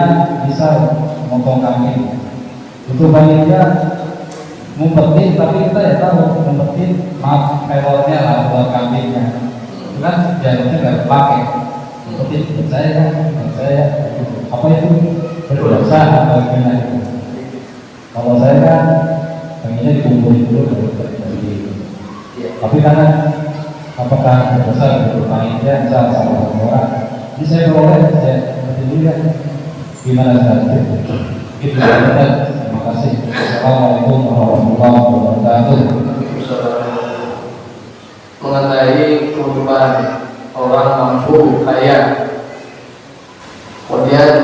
misal motong kambing? Untuk panitia ngumpetin, tapi kita ya tahu ngumpetin, maaf pelotnya lah buat kambingnya. Itu kan jalurnya nggak dipakai. Ngumpetin percaya, apa itu berdosa atau gimana itu? Kalau saya kan pengennya dikumpulin dulu dari Tapi karena apakah berdosa untuk panitia salah satu orang? Ini saya boleh saya lihat gimana saja. Itu saja. Terima kasih. Assalamualaikum warahmatullahi wabarakatuh. Mengenai kurban orang mampu kaya, kemudian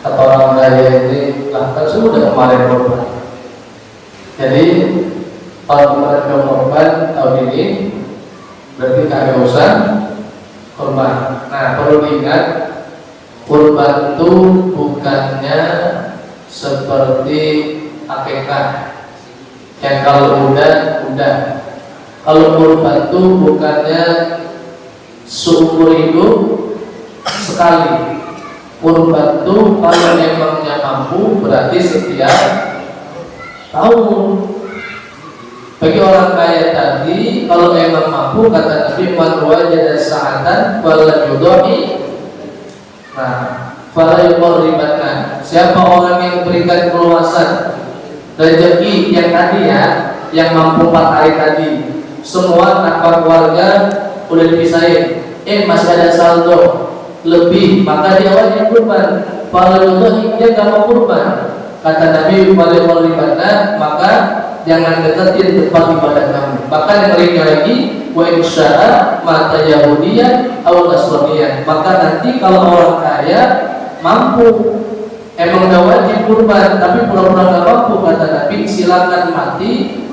kata orang kaya ini kan sudah kemarin kurban. Jadi kalau kemarin kurban tahun ini berarti kagak usah kurban. Nah, perlu diingat kurban itu bukannya seperti akikah yang kalau udah. Kalau kurban itu bukannya seumur hidup sekali. Kurban itu kalau memangnya mampu berarti setiap tahun. Bagi orang kaya tadi, kalau memang mampu, kata Nabi, man wajada sa'atan fala yudhi. Nah, fala yuqarribanna. Siapa orang yang berikan keluasan rezeki yang tadi ya, yang mampu 4 hari tadi, semua tanpa keluarga udah dipisahin, masih ada saldo lebih, maka dia wajib kurban. Fala yudhi, dia gak mau kurban. Kata Nabi, fala yuqarribanna, maka jangan deketin tempat ibadah kamu. Bahkan yang lainnya lagi, wa insya'a mata Yahudiyan atau Nasraniyan. Maka nanti kalau orang kaya mampu, emang udah wajib kurban, tapi pura-pura nggak mampu, kata Nabi, silakan mati,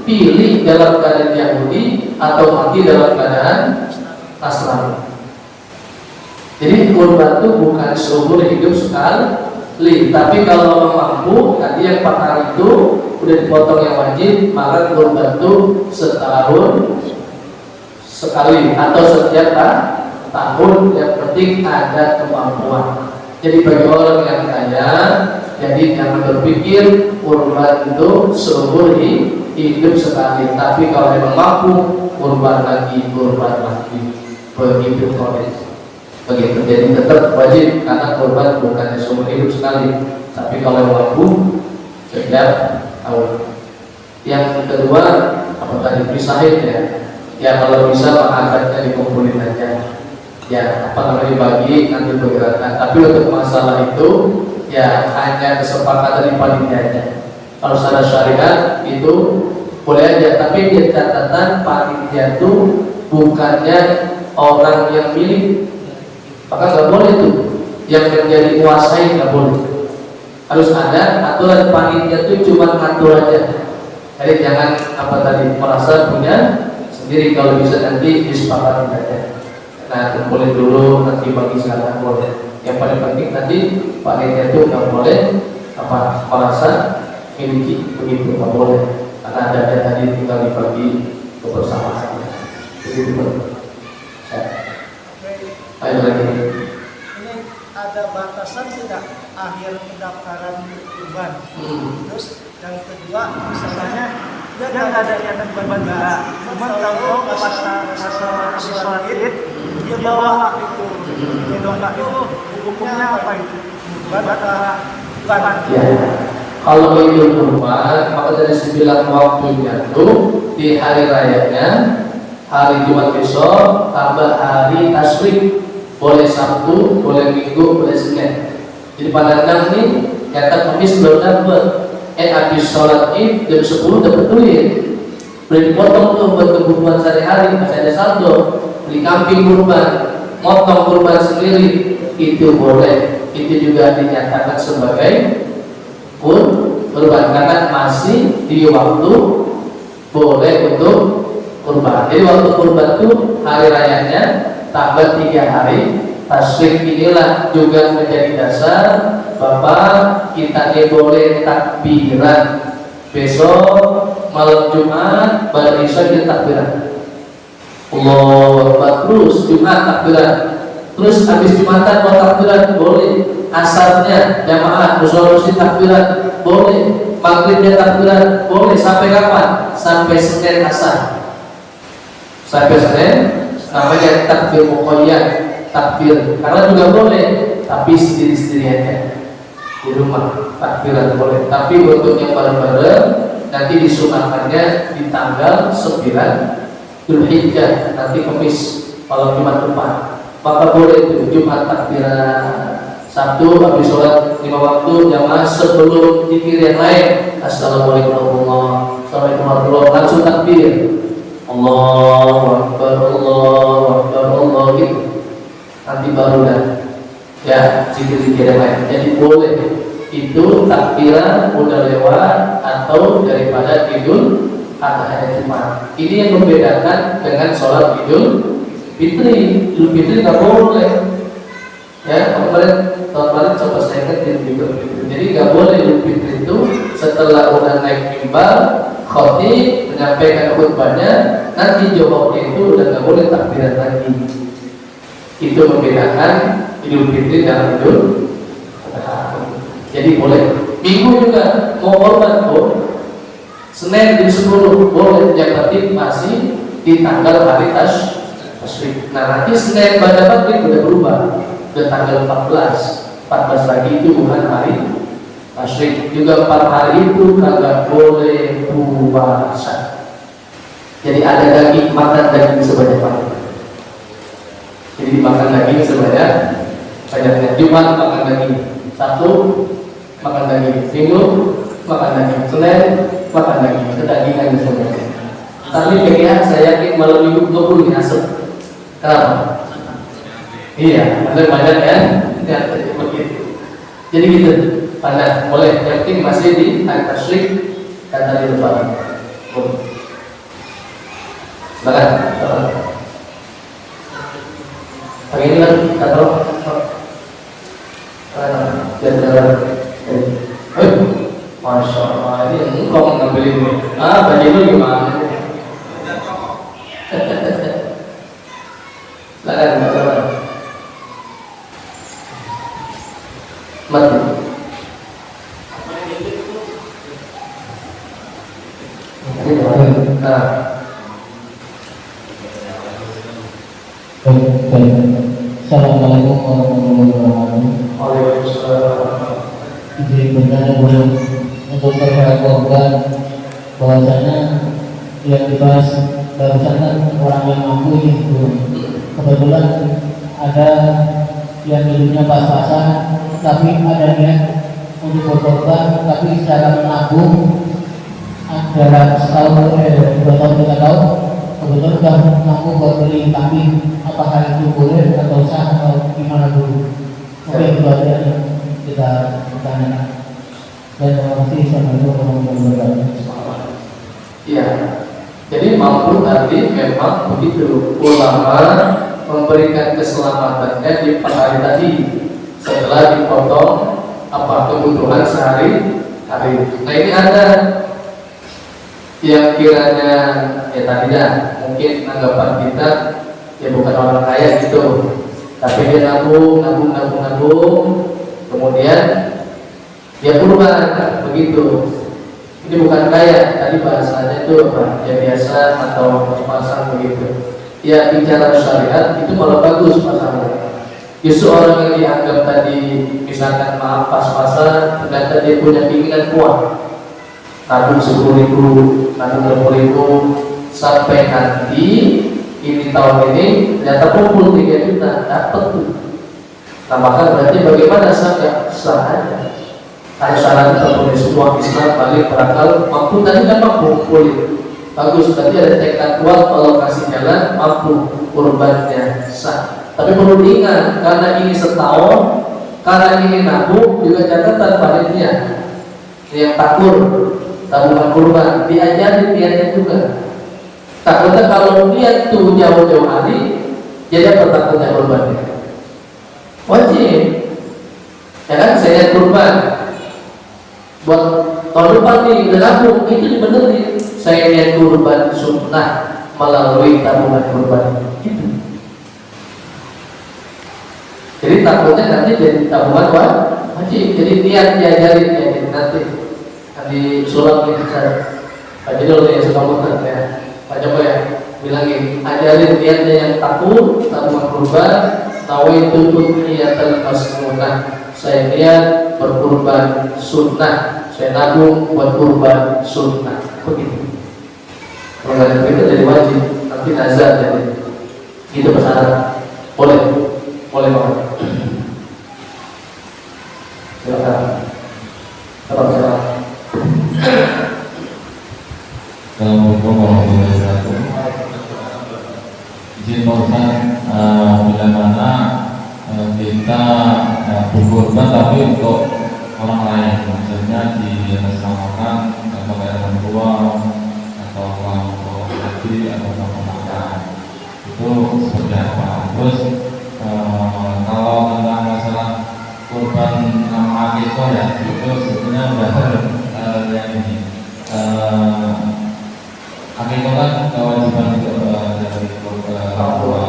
pilih dalam keadaan Yahudi atau mati dalam keadaan Nasrani. Jadi kurban itu bukan seumur hidup sekali, tapi kalau mampu, tadi yang 4 hari itu udah dipotong yang wajib, maka kurban itu setahun sekali atau setiap tahun, yang penting ada kemampuan. Jadi bagi orang yang kaya, jadi jangan berpikir kurban itu seumur hidup sekali, tapi kalau memang mampu, kurban lagi, begitu begitu. Jadi tetap wajib, karena kurban bukan seumur hidup sekali, tapi kalau mampu setiap tahun. Yang kedua, apa tadi, pisahin ya kalau bisa mengangkatnya dikumpulin aja, ya apa namanya, dibagi nanti pergerakan. Tapi untuk masalah itu ya hanya kesepakatan di panitia aja. Kalau secara syariat itu boleh aja, tapi dia catatan panitia itu bukannya orang yang milik, maka nggak boleh tuh yang menjadi kuasai, nggak boleh. Harus ada aturan, panitia itu cuma ngatur aja. Jadi jangan apa tadi merasa punya sendiri, kalau bisa nanti disepakati aja. Nah, kumpulin dulu, nanti bagi sekarang boleh. Yang paling penting tadi panitia itu nggak boleh apa merasa miliki, begitu nggak boleh. Karena ada tadi tinggal dibagi kebersamaan. Begitu betul. Ayo lagi. Ini ada batasan tidak akhir pendaftaran kurban? Terus yang kedua, misalnya dia nggak ada niatan kurban juga, cuma tahu masa sholat id dia bawa itu domba itu, hukumnya apa itu? Bukan. Ya. Kalau itu kurban, maka dari 9 waktunya itu di hari rayanya, hari Jumat besok tambah hari tasyrik, boleh Sabtu, boleh Minggu, boleh Senin. Jadi pada 6 nih, kata Kamis belum dapat. Habis sholat id jam 10 dapat duit, boleh dipotong tuh buat kebutuhan sehari-hari, masih ada saldo, beli kambing kurban, motong kurban sendiri, itu boleh. Itu juga dinyatakan sebagai kurban, karena masih di waktu boleh untuk kurban. Jadi waktu kurban itu hari rayanya tambah 3 hari tasyrik. Inilah juga menjadi dasar Bapak kita boleh takbiran besok malam Jumat, pada Isya kita takbiran Allahu Akbar, terus Jumat takbiran, terus habis Jumatan mau takbiran boleh, asarnya jamaah mushollah takbiran boleh, maghribnya takbiran boleh. Sampai kapan? Sampai Senin asar, sampai Senin namanya takbir muqayyad, takbir karena juga boleh, tapi sendiri-sendiri aja di rumah takbiran boleh. Tapi untuk yang bareng-bareng nanti disunahkannya di tanggal 9 Dzulhijjah, nanti Kamis malam Jumat depan, maka boleh itu Jumat takbiran, Sabtu habis sholat 5 waktu jamaah sebelum zikir yang lain, Assalamualaikum warahmatullahi wabarakatuh, langsung takbir, Allahu Akbar, Allahu Akbar, Allah gitu. Nanti baru dah ya zikir-zikir yang lain. Jadi boleh itu takbiran udah lewat atau daripada Idul Adha Jumat. Ini yang membedakan dengan sholat Idul Fitri. Idul Fitri nggak boleh. Ya kemarin coba saya ingetin Idul Fitri. Jadi nggak boleh Idul Fitri itu setelah udah naik mimbar, khotib menyampaikan khutbahnya, nanti jawabnya itu udah nggak boleh takbiran lagi. Itu membedakan Idul Fitri dan Idul Adha. Jadi boleh. Minggu juga mau korban boleh. Senin di 10 boleh, yang penting masih di tanggal hari tasyrik. Nah nanti Senin pada maghrib udah berubah ke tanggal 14 lagi itu bukan hari tasyrik. Juga 4 hari itu kagak boleh puasa. Jadi ada daging, makan daging sebanyak-banyaknya. Jadi makan daging sebanyak-banyaknya. Jumat makan daging, Sabtu makan daging, Minggu makan daging, Senin makan daging, kedagingan semuanya. Tapi kayaknya saya yakin malam Minggu 20 ini asap. Kenapa? Iya, ada banyak ya, begitu. Jadi gitu, pada boleh, yang penting masih di hari tasyrik dan hari lebaran. Silakan. Pagi ini kan kata Masya Allah, ini engkau ngambil ini. Bagi lu gimana? Silakan. Mati. Assalamualaikum warahmatullahi wabarakatuh. Waalaikumsalam. Jadi bertanya dulu untuk terkait korban, bahwasanya yang dibahas barusan kan orang yang mampu ini belum. Kebetulan ada yang hidupnya pas-pasan, tapi ada niat untuk berkorban, tapi secara menabung dalam setahun 2 tahun 3 tahun kebetulan sudah mampu buat beli kambing. Apakah itu boleh atau sah atau gimana dulu? Oke, itu aja yang kita tanyakan. Dan terima kasih. Assalamualaikum warahmatullahi wabarakatuh. Iya. Jadi mampu tadi memang begitu, ulama memberikan keselamatannya di hari tadi setelah dipotong kebutuhan sehari-hari. Nah ini ada yang kiranya tadinya mungkin anggapan kita bukan orang kaya gitu, tapi dia nabung, kemudian dia kurban begitu. Ini bukan kaya, tadi bahasanya itu apa? Ya biasa atau pas-pasan begitu. Ya bicara syariat itu malah bagus pasangan. Justru orang yang dianggap tadi misalkan maaf pas-pasan, ternyata dia punya keinginan kuat. Tabung 10.000, tabung 20.000, sampai nanti ini tahun ini ternyata kumpul 3 juta, dapat tuh. Nah maka berarti bagaimana sah aja. Ada syarat terpenuhi semua, Islam balik berakal, mampu tadi kan mampu kumpulin. Bagus, tadi ada tekad kuat kalau kasih jalan, mampu kurbannya sah. Tapi perlu diingat, karena ini setahun, karena ini nabung, juga catatan panitia yang takur tabungan kurban, diajarin niatnya juga. Takutnya kalau niat tuh jauh-jauh hari, jadi apa takutnya kurbannya? Wajib, ya kan? Saya kurban buat tahun depan nih, udah nabung, itu dibenerin. Saya niat kurban sunnah melalui tabungan kurban itu. Jadi takutnya nanti jadi tabungan wajib. Jadi niat diajarin nanti di surat ini Pak Jidul yang suka muter ya, Pak Joko ya, bilangin ajarin niatnya yang takut tabungan kurban, nawaitu niatal masnunah, saya niat berkurban sunnah, saya nabung buat kurban sunnah, begitu. Kalau itu jadi wajib, nanti nazar jadi gitu pesanan. Boleh banget. Silakan. Silakan. Assalamualaikum warahmatullahi wabarakatuh. Izin Pak Ustaz, bila mana kita berkorban tapi untuk orang lain, misalnya di atas namakan atau orang tua atau orang lagi atau keponakan, itu seperti apa? Terus kalau tentang masalah korban akikah ya, itu sebenarnya udah yang ini. Akikah kan kewajiban dari orang tua.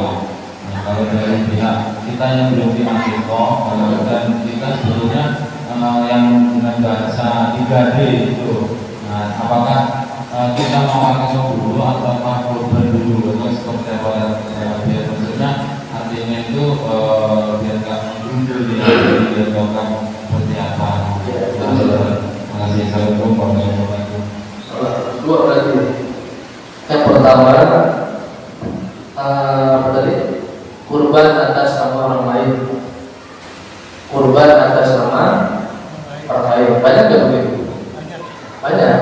Nah, kalau dari pihak kita yang belum diakikah dan kita sebelumnya yang dengan bahasa 3D itu, nah, apakah kita mau akikah dulu atau korban dulu atau seperti apa? Biar maksudnya artinya itu biar kamu mundur biar kamu seperti apa? Terima kasih. Assalamualaikum warahmatullahi wabarakatuh. Dua berarti. Yang pertama apa tadi? Kurban atas nama orang lain. Kurban atas nama orang lain. Banyak nggak begitu? Banyak.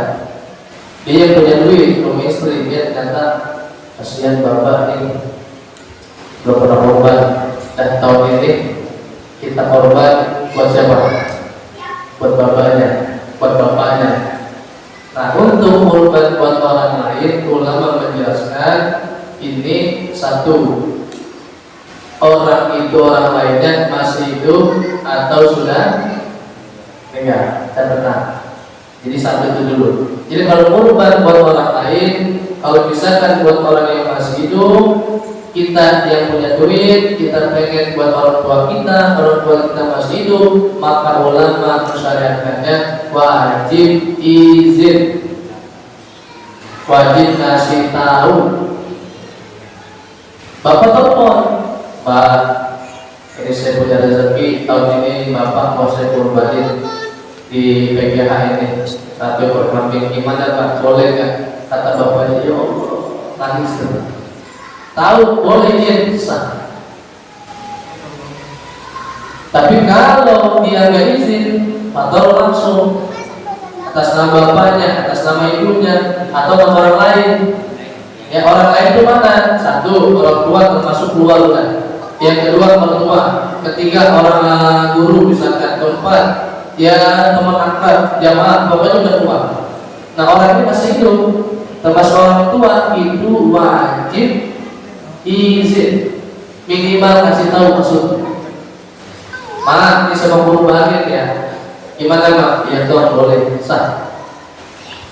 Dia punya duit, punya istri, dia ternyata kasihan bapak ini belum pernah korban. Dan tahun ini kita korban buat siapa? Buat bapaknya, buat bapaknya. Nah, untuk korban buat orang lain, ulama menjelaskan ini satu, orang itu orang lainnya masih hidup atau sudah meninggal, catatan. Jadi satu itu dulu. Jadi kalau korban buat orang lain, kalau misalkan buat orang yang masih hidup, kita yang punya duit, kita pengen buat orang tua kita masih hidup, maka ulama mensyariatkannya wajib izin, wajib kasih tahu. Bapak telepon, Pak, ini saya punya rezeki tahun ini, Bapak mau saya kurbanin di PGH ini 1 ekor kambing, gimana Pak? Boleh nggak? Kata bapaknya, ya Allah, nangis tuh. Tahu boleh dia bisa, tapi kalau dia nggak izin, atau langsung atas nama bapaknya, atas nama ibunya, atau nama orang lain. Ya, orang lain itu mana? Satu, orang tua termasuk keluarga. Yang kedua, mertua. Ketiga, orang guru misalkan. Keempat, ya teman akrab, jamaah, pokoknya udah tua. Nah, orang ini masih hidup, termasuk orang tua, itu wajib izin, minimal kasih tahu maksudnya. Mak, ini sama kurbanin ya. Gimana Mak? Ya Tuhan, boleh, sah.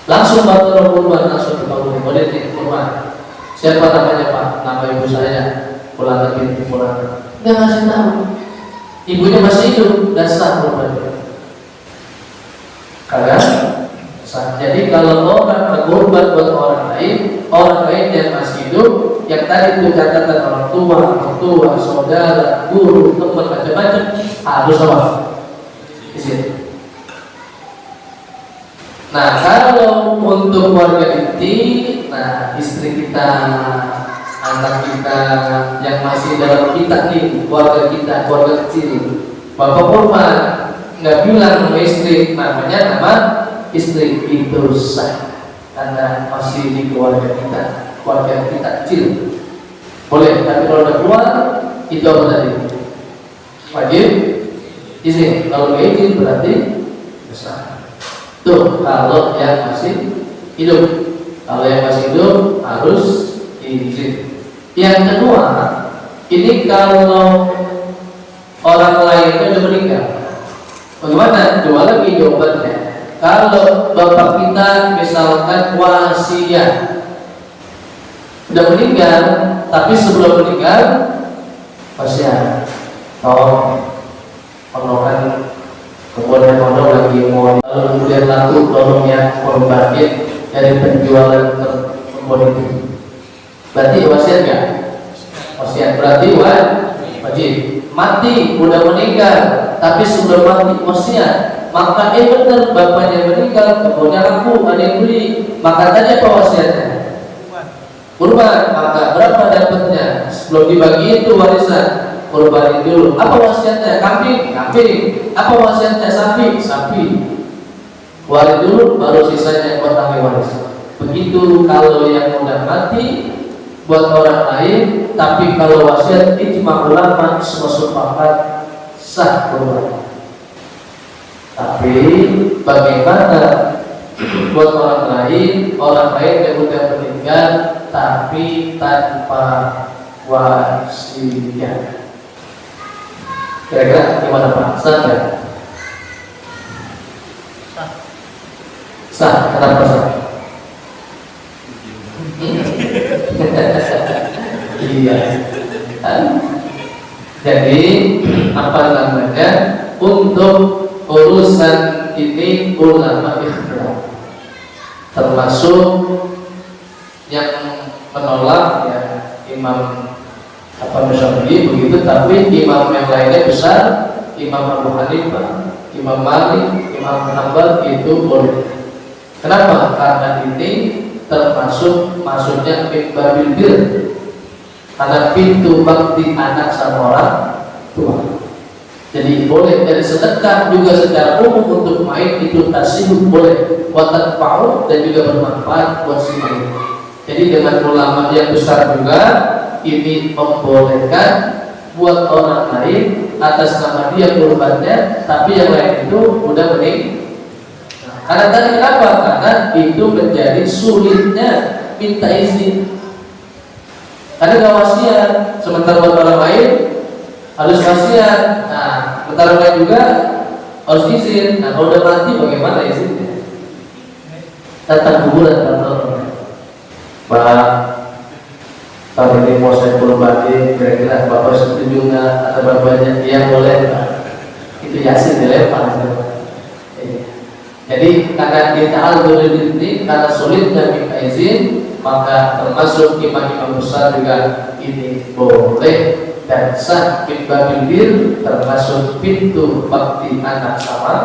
Langsung batal kurban, langsung dibangun, boleh kurban. Siapa namanya Pak? Nama ibu saya, Fulana binti Fulana. Dia ngasih tahu. Ibunya masih hidup, dan sah kurban. Kagak sah. Jadi kalau orang berkorban buat orang lain yang masih hidup, yang tadi itu catatan orang tua, saudara, guru, teman, macam-macam, harus apa? Izin. Nah, kalau untuk keluarga inti, nah istri kita, anak kita yang masih dalam kita nih, keluarga kita, keluarga kecil, bapak korban nggak bilang sama istri, namanya nama istri itu sah karena masih di keluarga kita kecil. Boleh, tapi kalau udah keluar itu apa tadi? Wajib izin. Kalau nggak izin berarti besar. Tuh kalau yang masih hidup. Kalau yang masih hidup harus izin. Yang kedua, ini kalau orang lain itu sudah meninggal, bagaimana? Dua lagi jawabannya. Kalau bapak kita misalkan wasiat sudah meninggal, tapi sebelum meninggal wasiat, tolong penolakan kemudian pondok lagi mau, lalu kemudian laku tolong ya korbanin dari penjualan kebun itu. Berarti wasiat nggak? Wasiat berarti wajib. Mati udah meninggal, tapi sebelum mati wasiat, maka benar bapaknya meninggal, kebunnya laku, ada yang beli, maka tadi apa wasiatnya? kurban, maka berapa dapatnya? Sebelum dibagi itu warisan, kurban dulu. Apa wasiatnya? Kambing, kambing. Apa wasiatnya? Sapi, sapi. Waris dulu, baru sisanya buat ahli waris. Begitu kalau yang udah mati buat orang lain, tapi kalau wasiat ijma ulama semua sepakat sah kurban. Tapi bagaimana buat orang lain yang udah meninggal tapi tanpa wasiat? Kira-kira gimana Pak? Sah ya? Sah, kenapa sah? Iya. Jadi apa namanya, untuk urusan ini ulama ikhtilaf, termasuk yang menolak ya Imam Syafi'i begitu, tapi imam yang lainnya besar, Imam Abu Hanifah, Imam Malik, Imam Hanbal itu boleh. Kenapa? Karena ini termasuk maksudnya babil bir, karena pintu bakti anak sama orang tua. Jadi boleh dari sedekah juga secara umum untuk main itu tasihud boleh, watan pau dan juga bermanfaat buat si main. Jadi dengan ulama yang besar juga ini membolehkan buat orang lain atas nama dia kurbannya, tapi yang lain itu udah meninggal. Karena tadi kenapa? Karena itu menjadi sulitnya minta izin. Karena gak wasiat, sementara buat orang lain harus wasiat. Nah, sementara lain juga harus izin. Nah, kalau udah mati bagaimana izinnya? Datang kuburan kantor. Pak, tahun ini mau saya kurbanin, kira-kira Bapak setuju nggak? Atau bapaknya iya boleh Pak. Itu yasin dilempar. Jadi karena kita al-Ghazali karena sulitnya minta izin, maka termasuk imam-imam besar juga ini boleh dan sah bin babil bir, termasuk pintu bakti anak sama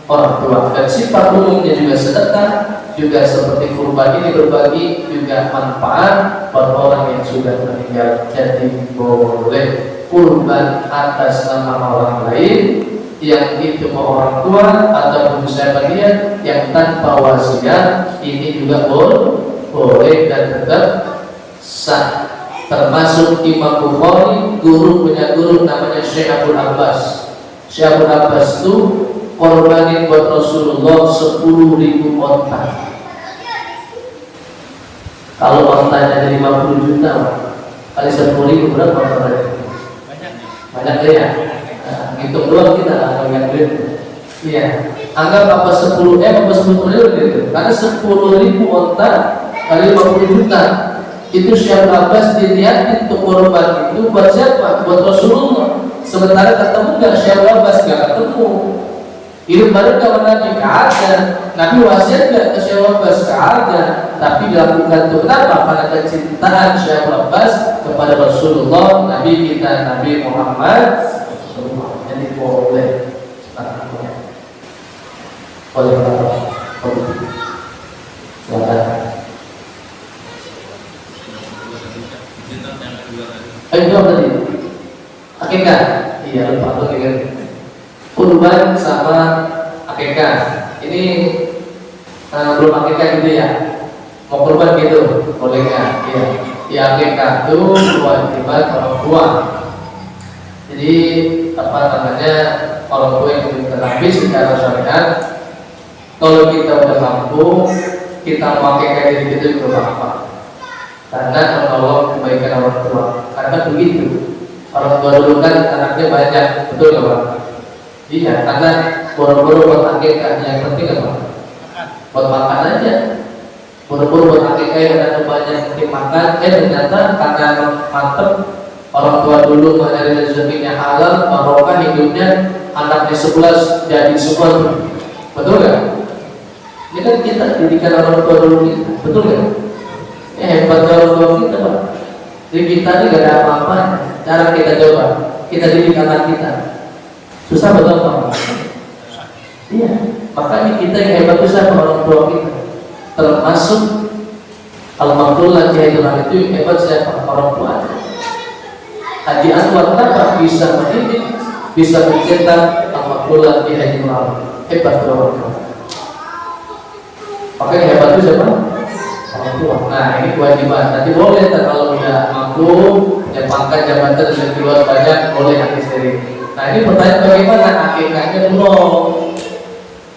orang tua. Dan sifat umumnya juga sedekah, juga seperti kurban ini berbagi juga manfaat buat orang yang sudah meninggal. Jadi boleh kurban atas nama orang lain yang itu mau orang tua ataupun siapa dia yang tanpa wasiat, ini juga boleh dan tetap sah. Termasuk Imam Bukhari, guru punya guru namanya Syekh Abdul Abbas. Syekh Abdul Abbas itu korbanin buat Rasulullah 10.000 onta. Kalau ontanya jadi 50 juta kali 10.000 berapa ontanya? Banyak ya. Hitung doang kita kalau yang duit. Iya. Anggap apa 10 triliun gitu. Karena 10.000 onta kali 50 juta. Itu Syekh Abbas dilihat untuk korban itu buat siapa? Buat Rasulullah. Sementara ketemu enggak Syekh Abbas, enggak ketemu. Hidup bareng sama Nabi enggak ada. Nabi wasiat enggak ke Syekh Abbas? Enggak ada. Tapi dilakukan itu kenapa? Karena kecintaan Syekh Abbas kepada Rasulullah, Nabi kita, Nabi Muhammad. Jadi boleh jawab tadi akikah. Iya lupa tuh kurban sama akikah ini belum akikah gitu ya, mau kurban gitu boleh nggak? Iya, ya akikah itu kewajiban orang tua. Jadi apa namanya, orang tua yang diterapi secara syariat. Kalau kita udah mampu, kita memakai diri kita juga apa? Karena menolong kebaikan orang tua. Karena begitu. Orang tua dulu kan anaknya banyak, betul nggak Pak? Iya, karena boro-boro buat akikah yang penting apa? Buat makan aja. Boro-boro buat akikah yang ada banyak penting makan. Ternyata karena mantep. Orang tua dulu mencari rezekinya halal, barokah hidupnya, anaknya 11 jadi semua. Betul nggak? Ini kan kita didikan orang tua dulu kita, betul nggak? Hebat orang tua kita Pak. Jadi kita ini gak ada apa-apa. Cara kita coba, kita didik anak kita. Susah betul Pak? Iya. Makanya kita yang hebat besar orang tua kita. Termasuk Al-Maktul Haji Haidar itu yang hebat siapa? Orang tua. Haji Anwar kenapa bisa mendidik, bisa mencetak Al-Maktul Haji Haidar? Hebat orang tua. Makanya hebat itu siapa? Orang tua. Nah ini kewajiban. Nanti boleh kalau udah mampu, punya pangkat jabatan dan keluar banyak, boleh nanti sendiri. Nah ini pertanyaan bagaimana akikahnya belum.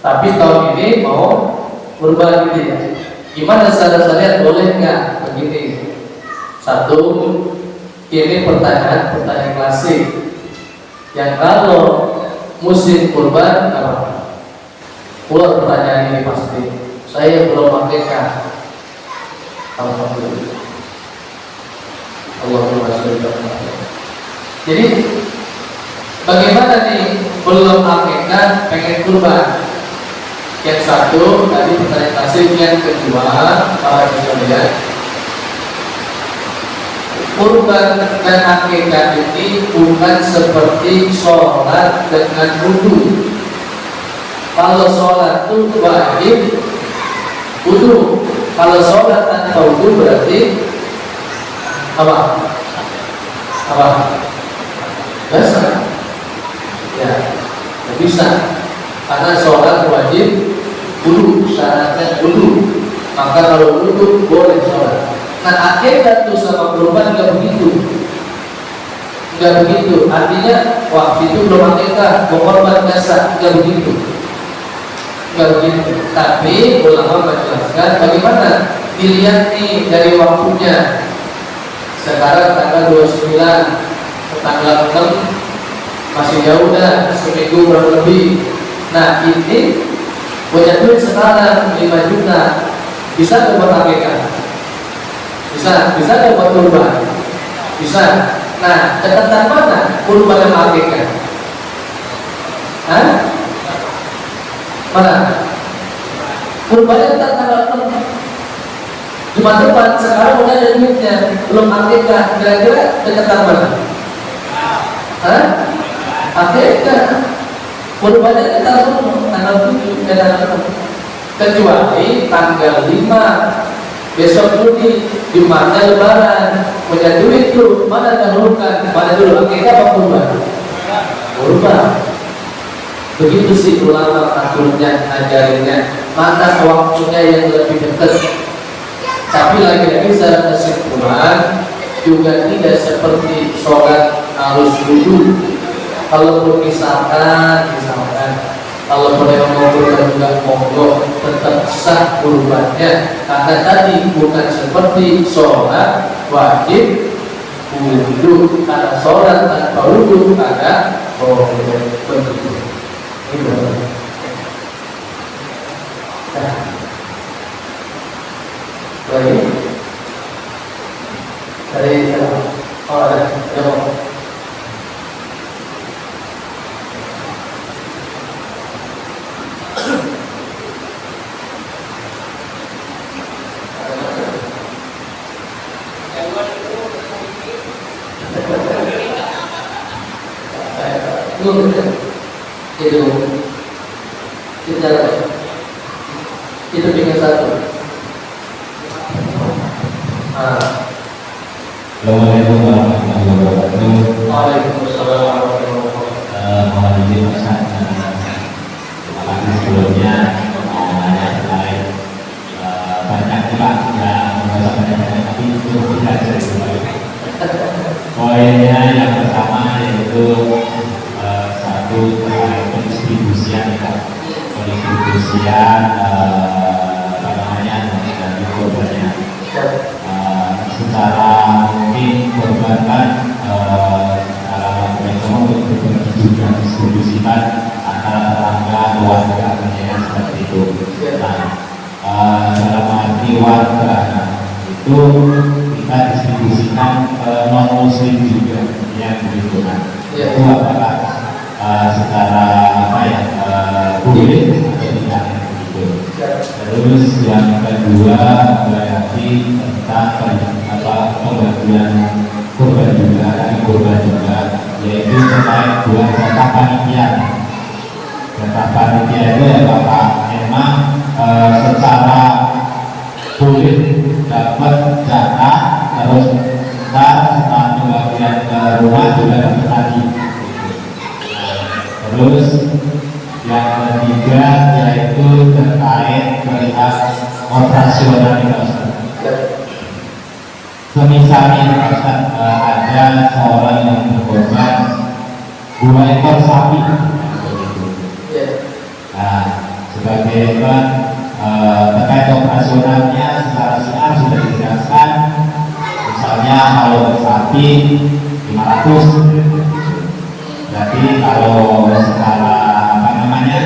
Tapi tahun ini mau kurban gitu ya. Gimana secara syariat boleh nggak begini? Satu, ini pertanyaan klasik. Yang kalau musim kurban apa? Keluar pertanyaan ini pasti. Saya belum akikah. Alhamdulillah. Allahumma sholli ala Muhammad. Jadi bagaimana nih belum akikah pengen kurban? Yang satu tadi pertanyaan klasik, yang kedua para sekalian, kurban dan akikah ini bukan seperti sholat dengan wudu. Kalau sholat itu wajib wudu, kalau sholat tanpa wudu berarti apa? Biasa? Ya, tidak bisa. Karena sholat wajib wudu, syaratnya wudu. Maka kalau wudu boleh sholat. Nah akikah itu sama kurban nggak begitu, nggak begitu. Artinya waktu itu belum akikah, korban biasa, nggak begitu, nggak begitu. Tapi ulama menjelaskan bagaimana dilihat nih dari waktunya. Sekarang tanggal 29, tanggal 6 masih jauh dah, seminggu kurang lebih. Nah ini punya duit sekarang 5 juta, bisa nggak buat akikah? Bisa nggak buat kurban? Bisa. Nah catatan mana kurban dan akikah? Hah? Mana? Kurbannya tanggal 6 Jumat depan, sekarang udah ada duitnya, belum akikah. Kira-kira catatan mana? Hah? Akikah. Kurbannya kita tanggal 7, kecuali tanggal 5 besok Juni, Jumatnya Lebaran, punya duit tuh, mana dahulukan, mana dulu akikah apa kurban? Kurban. Begitu sih ulama aturnya, ajarinnya, mana waktunya yang lebih dekat. Tapi lagi-lagi secara kesimpulan juga tidak seperti sholat harus wudu. Kalau misalkan kalau boleh mau kurban juga monggo, tetap sah kurbannya. Karena tadi bukan seperti sholat wajib wudu. Karena sholat tanpa wudu ada begitu. Baik. Dari ada jawab. Itu dengan satu. Assalamualaikum warahmatullahi wabarakatuh. Waalaikumsalam warahmatullahi wabarakatuh. Mohon izin Ustaz, terima kasih sebelumnya. Nanya terkait banyak juga yang merasa banyak tapi itu tidak sesuai. Poinnya yang pertama yaitu satu terkait pendistribusian apa namanya dari korbannya. Secara mungkin korban kan secara maksimum untuk juga distribusikan antara tetangga, keluarga, seperti itu. Nah, dalam arti warga itu kita distribusikan non muslim juga yang begitu kan. Itu apakah secara apa ya boleh atau tidak begitu. Terus yang kedua berarti tentang pembagian kurban juga, yaitu terkait buat jatah panitia. Jatah panitia itu ya Bapak, memang secara sulit dapat jatah, terus ntar setelah pembagian ke rumah juga dapat lagi. Terus yang ketiga yaitu terkait melihat operasional di kawasan. Semisalnya ada seorang yang berkorban 2 ekor sapi. Nah, sebagai terkait operasionalnya secara siar sudah dijelaskan. Misalnya kalau sapi 500, berarti kalau skala apa namanya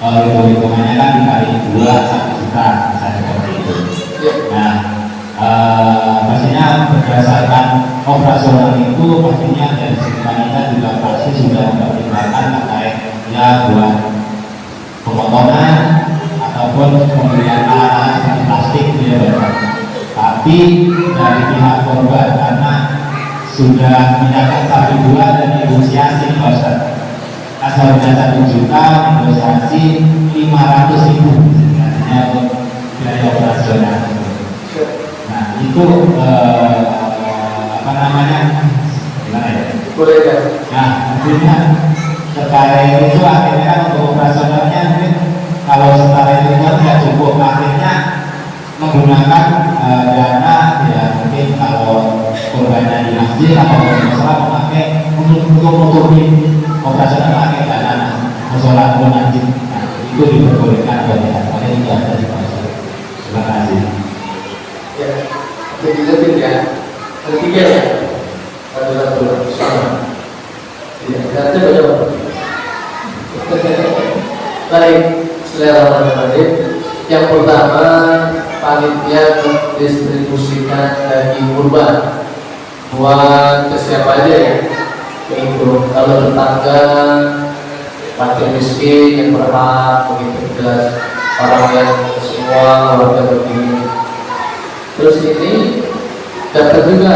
hitung-hitungannya kan dikali 2 1 juta misalnya seperti itu. Nah, pastinya berdasarkan operasional itu pastinya dari segi panitia juga pasti sudah mempertimbangkan terkait ya buat pemotongan ataupun pembelian alat seperti plastik gitu ya. Tapi dari pihak korban karena sudah menyatakan sapi 2 dan negosiasi proses asalnya 1 juta negosiasi 500.000 artinya untuk biaya operasional. Nah itu apa namanya gimana ya? Boleh ya? Nah artinya terkait itu akhirnya kan untuk operasionalnya mungkin kalau setara itu tidak cukup, akhirnya menggunakan dana ya mungkin kalau korbannya di masjid atau di masalah memakai untuk menutupi operasional pakai dana musola atau masjid. Nah, itu diperbolehkan oleh oleh itu ada di pasar. Terima kasih. Ya, jadi lebih ya. Ketiga ya. Satu sama. Ya, nanti berjawab. Baik, selera hadir. Yang pertama, panitia mendistribusikan daging kurban buat ke siapa aja ya. Begitu. Kalau tetangga, fakir miskin yang berhak, begitu jelas orang yang semua warga begini. Terus ini dapat juga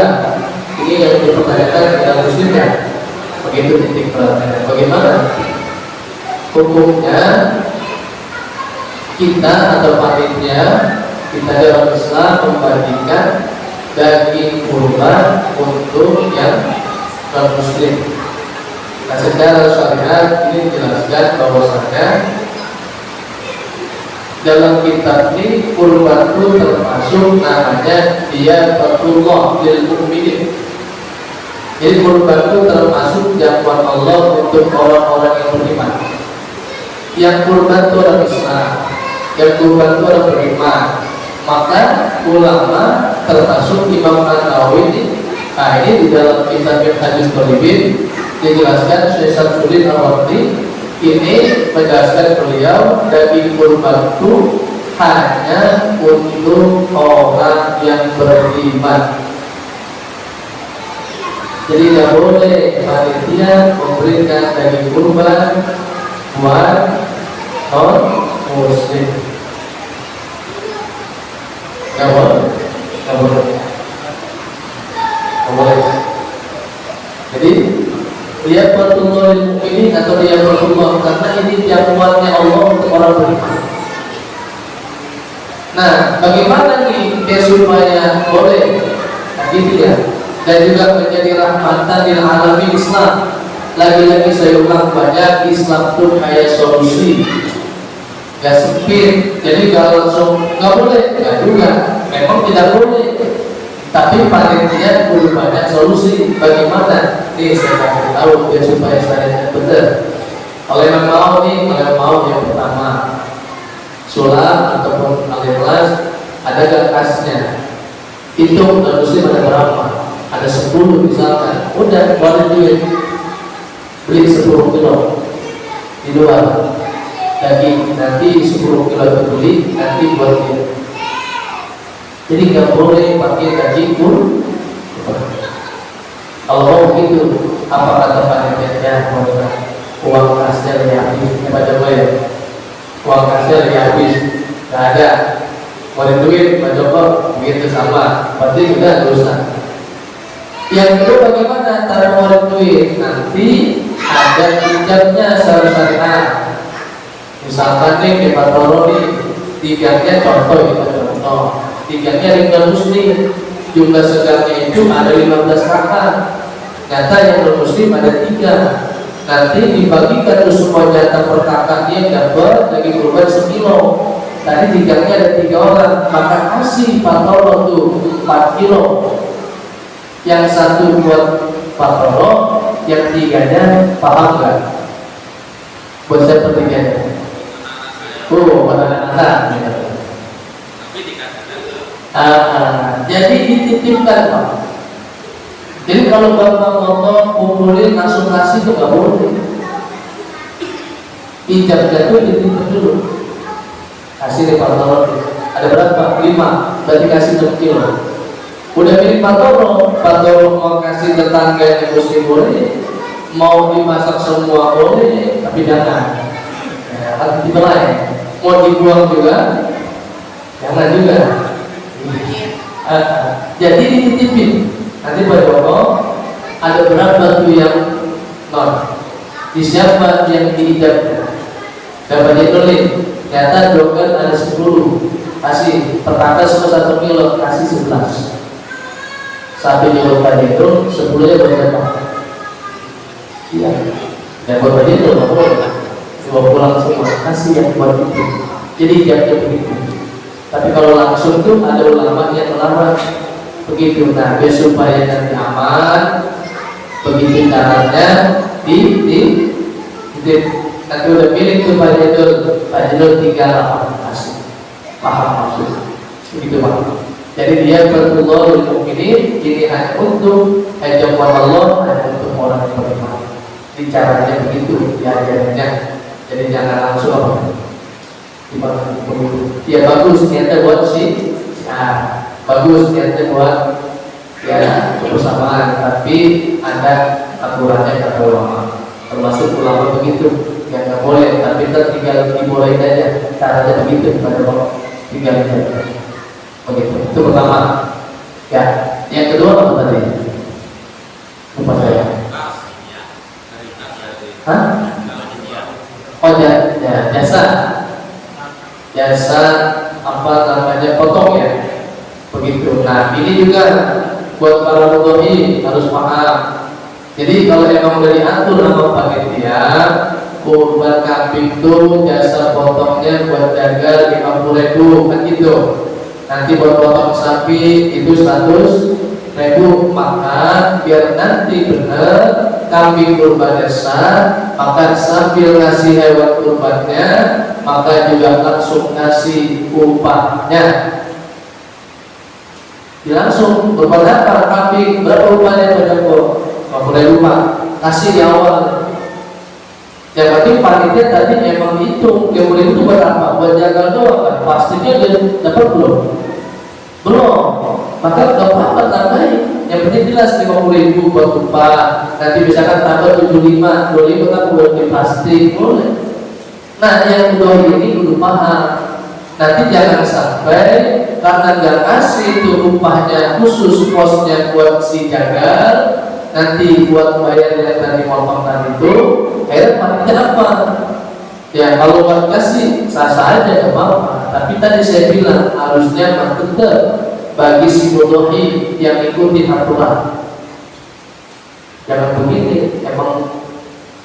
ini yang dipertanyakan dalam muslimnya. Begitu titik pertanyaan. Bagaimana hukumnya kita atau panitia kita dalam Islam membagikan daging kurban untuk yang non-muslim. Nah, secara syariat ini dijelaskan bahwasanya dalam kitab ini kurban itu termasuk namanya dia Fatullah lil mu'minin. Jadi kurban itu termasuk jamuan Allah untuk orang-orang yang beriman. Yang kurban itu orang Islam, yang kurban itu orang beriman. Maka ulama termasuk Imam An-Nawawi ini di dalam kitab Hadis Qalibin dijelaskan Syekh Samsudin Al-Waqti ini menjelaskan beliau daging kurban itu hanya untuk orang yang beriman. Jadi tidak boleh panitia memberikan daging kurban buat non-muslim. Tidak boleh. Tidak boleh. Tidak boleh. Jadi dia Fatullah lil mu'minin atau dia Fatullah karena ini jamuannya Allah untuk orang beriman. Nah, bagaimana nih dia supaya boleh? Nah, gitu ya. Dan juga menjadi rahmatan lil alamin Islam. Lagi-lagi saya ulang, banyak Islam pun kayak solusi, gak sempit. Jadi kalau langsung nggak boleh, nggak juga. Memang tidak boleh. Tapi panitia perlu banyak solusi. Bagaimana? Nih saya kasih tahu biar supaya saya benar. Kalau yang mau nih, kalau mau yang pertama sulam ataupun al-ikhlas ada gak kasnya? Hitung dan muslim ada berapa? Ada 10 misalkan. Udah keluarin duit, beli 10 kilo di luar daging, nanti 10 kilo itu beli nanti buat dia. Jadi nggak boleh pakai daging pun. Kalau begitu, apa kata panitianya? Uang kasnya lagi habis, baca ya. Uang kasnya lagi habis, nggak ada. Mau duit, Pak Joko, begitu sama. Berarti sudah dosa. Yang kedua bagaimana cara mengeluarkan duit? Nanti ada pinjamnya secara syariat. Misalkan nih Pak Toro nih, pinjamnya contoh kita contoh contoh tiganya ringgan muslim, jumlah segangnya itu ada 15 kakak, nyata yang non-muslim ada 3, nanti dibagikan tuh semua jatah per kakaknya dapat daging kurban sekilo. Tadi tiganya ada 3 orang, maka kasih patolo tuh 4 kilo, yang satu buat patolo, yang 3-nya paham gak? Buat siapa 3-nya? Buat anak-anak. Jadi dititipkan Pak. Jadi kalau bapak motong kumpulin langsung kasih itu nggak boleh. Ijabnya itu dititip dulu. Kasih nih patoro. Ada berapa? 5. Berarti kasih 6 kilo. Udah milih patoro mau kasih tetangga yang muslim boleh, mau dimasak semua boleh, tapi jangan. Hati lain. Mau dibuang juga, jangan juga. Jadi dititipin. Nanti Pak Joko ada berapa tuh yang non? Di siapa yang diijabkan? Dapat ditulis. Ternyata dokter ada 10. Kasih perkata semua 1 kilo, kasih 11. Sampai nyuruh tadi itu 10-nya berapa? Iya. Dan buat tadi itu nggak boleh. Coba pulang semua, kasih yang buat itu. Jadi jangan begitu. Tapi kalau langsung tuh ada ulama yang melarang begitu. Nah, biar supaya nanti aman, begitu caranya nanti udah pilih tuh Pak Jedul 3 kasih. Paham maksud? Begitu Pak. Jadi dia berdoa untuk ini hanya untuk buat Allah, hanya untuk orang yang beriman. Di caranya begitu, diajarnya. Jadi jangan langsung apa? Ya bagus niatnya buat bagus niatnya buat kebersamaan, tapi ada aturannya kata ulama, termasuk ulama begitu yang nggak boleh, tapi tinggal dibolehin aja, caranya begitu pada tinggal aja begitu. Itu pertama ya. Yang kedua apa tadi? Lupa saya. Oh jasa apa namanya, potong ya, begitu. Nah ini juga buat para mudhohi harus paham. Jadi kalau emang udah diatur sama panitia, kurban kambing itu jasa potongnya buat jaga 50.000 kan gitu. Nanti buat potong sapi itu 100.000, maka biar nanti benar kambing kurban desa, maka sambil ngasih hewan kurbannya, maka juga langsung ngasih upahnya. Langsung berapa kambing, berapa upahnya pada kok? 50.000 Pak, kasih di awal. Yang penting panitia tadi emang hitung, yang boleh itu berapa? Buat jagal doang kan? Pastinya udah dapat belum? Belum. Maka gak apa-apa tambahin. Yang penting jelas 50.000 buat upah. Nanti misalkan tambah 75, 25 kan buat di plastik, boleh. Nah yang udah ini dulu paham. Nanti jangan sampai karena gak kasih itu upahnya khusus posnya buat si jagal, nanti buat bayar yang tadi potong tadi itu, akhirnya panitia apa? Ya kalau nggak kasih sah-sah aja nggak apa-apa. Tapi tadi saya bilang harusnya tetap bagi si mudhohi yang ikuti aturan. Jangan begini, emang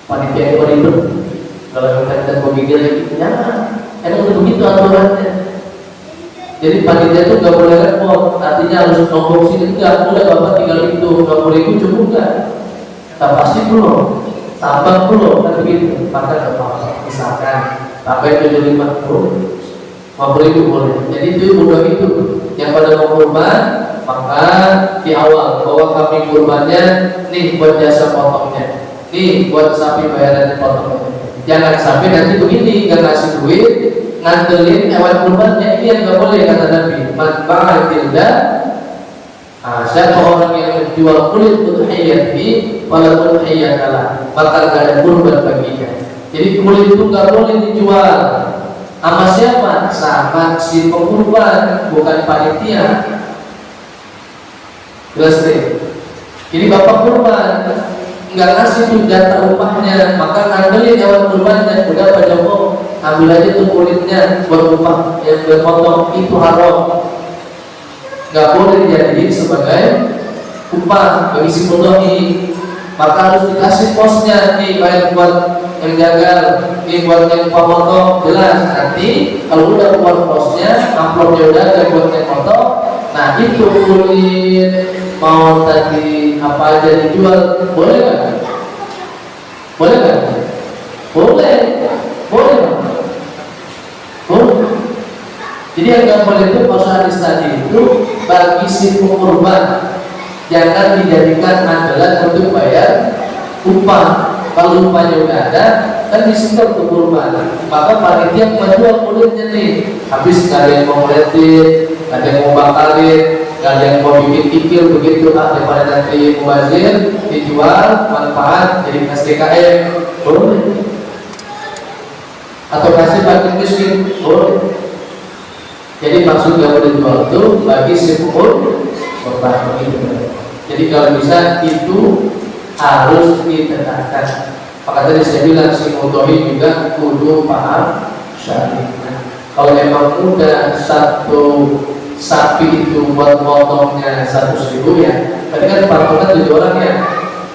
panitia itu ribet. Kalau kita begini lagi, jangan. Emang itu begitu aturannya. Jadi panitia itu nggak boleh repot. Artinya harus nombor sini enggak. Udah bapak tinggal itu 50.000 cukup nggak? Tak pasti belum. Tambah belum kan begitu. Maka nggak apa-apa. Misalkan sampai 75 50.000 boleh. Jadi itu udah itu. Yang pada mau kurban, maka di awal bawa kambing kurbannya, nih buat jasa potongnya, nih buat sapi bayaran potongnya. Jangan sampai nanti begini, nggak ngasih duit, ngandelin hewan kurbannya. Ini yang nggak boleh kata Nabi. Man tilda. Siapa orang yang menjual kulit udhiyati, walaupun udhiyatalah, maka nggak ada kurban baginya. Jadi kulit itu nggak boleh dijual. Sama siapa? Sama si pengurban, bukan panitia. Jelas deh. Jadi bapak kurban nggak ngasih tuh jatah upahnya, maka ngambilin hewan kurbannya. Udah Pak Joko, ambil aja tuh kulitnya buat upah yang berpotong, itu haram. nggak boleh dijadiin sebagai upah bagi si mudhari, maka harus dikasih posnya nih, baik buat yang jaga, nih buat yang potong, jelas. Nanti kalau udah buat posnya, amplopnya udah ada buat yang potong, nah itu kulit mau tadi apa aja dijual, boleh nggak? Boleh nggak? Boleh, boleh. Boleh. Jadi yang nggak boleh itu kalau hadis tadi itu bagi si pengorban, jangan dijadikan andalan untuk bayar upah. Kalau upahnya udah ada, kan disita untuk kurban. Maka panitia menjual kulitnya nih. Habis kalian mau letit, ada yang mau bakarin, ada yang mau bikin kikil begitu, daripada nanti mubazir dijual manfaat jadi SDKM, boleh. Atau kasih bagi miskin, boleh. Jadi maksudnya boleh jual itu bagi si korban begitu. Jadi kalau bisa itu harus ditetapkan. Maka tadi saya bilang si mudhari juga kudu paham syariat. Kalau memang udah satu sapi itu buat potongnya 100.000 ya, tadi kan patokan 7 orang ya,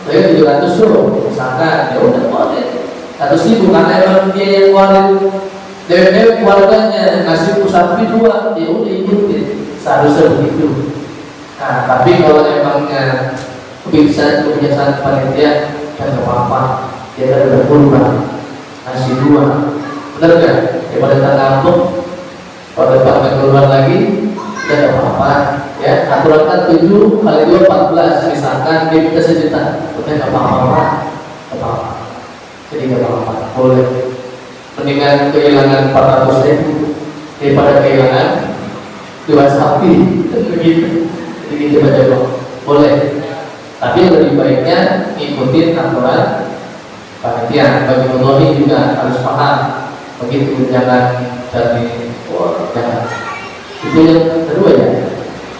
saya 700 tuh, misalkan ya udah boleh 100.000 karena emang dia yang ngeluarin, dewek keluarganya ngasih sapi 2, ya udah ikutin, seharusnya begitu. Nah, tapi kalau emangnya kebiasaan panitia dan apa-apa, dia ada berkurang, ngasih 2, benar kan? Daripada tak ngambek, pada tak keluar lagi, tidak apa-apa. Ya, aturan kan 7 kali 2 14, misalkan dia minta 1 juta, udah nggak apa-apa, jadi nggak apa-apa, boleh. Mendingan kehilangan 400.000 daripada kehilangan 2 sapi, begitu. Jadi gitu aja boleh. Tapi yang lebih baiknya ikutin aturan panitia. Bagi mudhari juga harus paham begitu, jangan dari jangan. Itu yang kedua ya.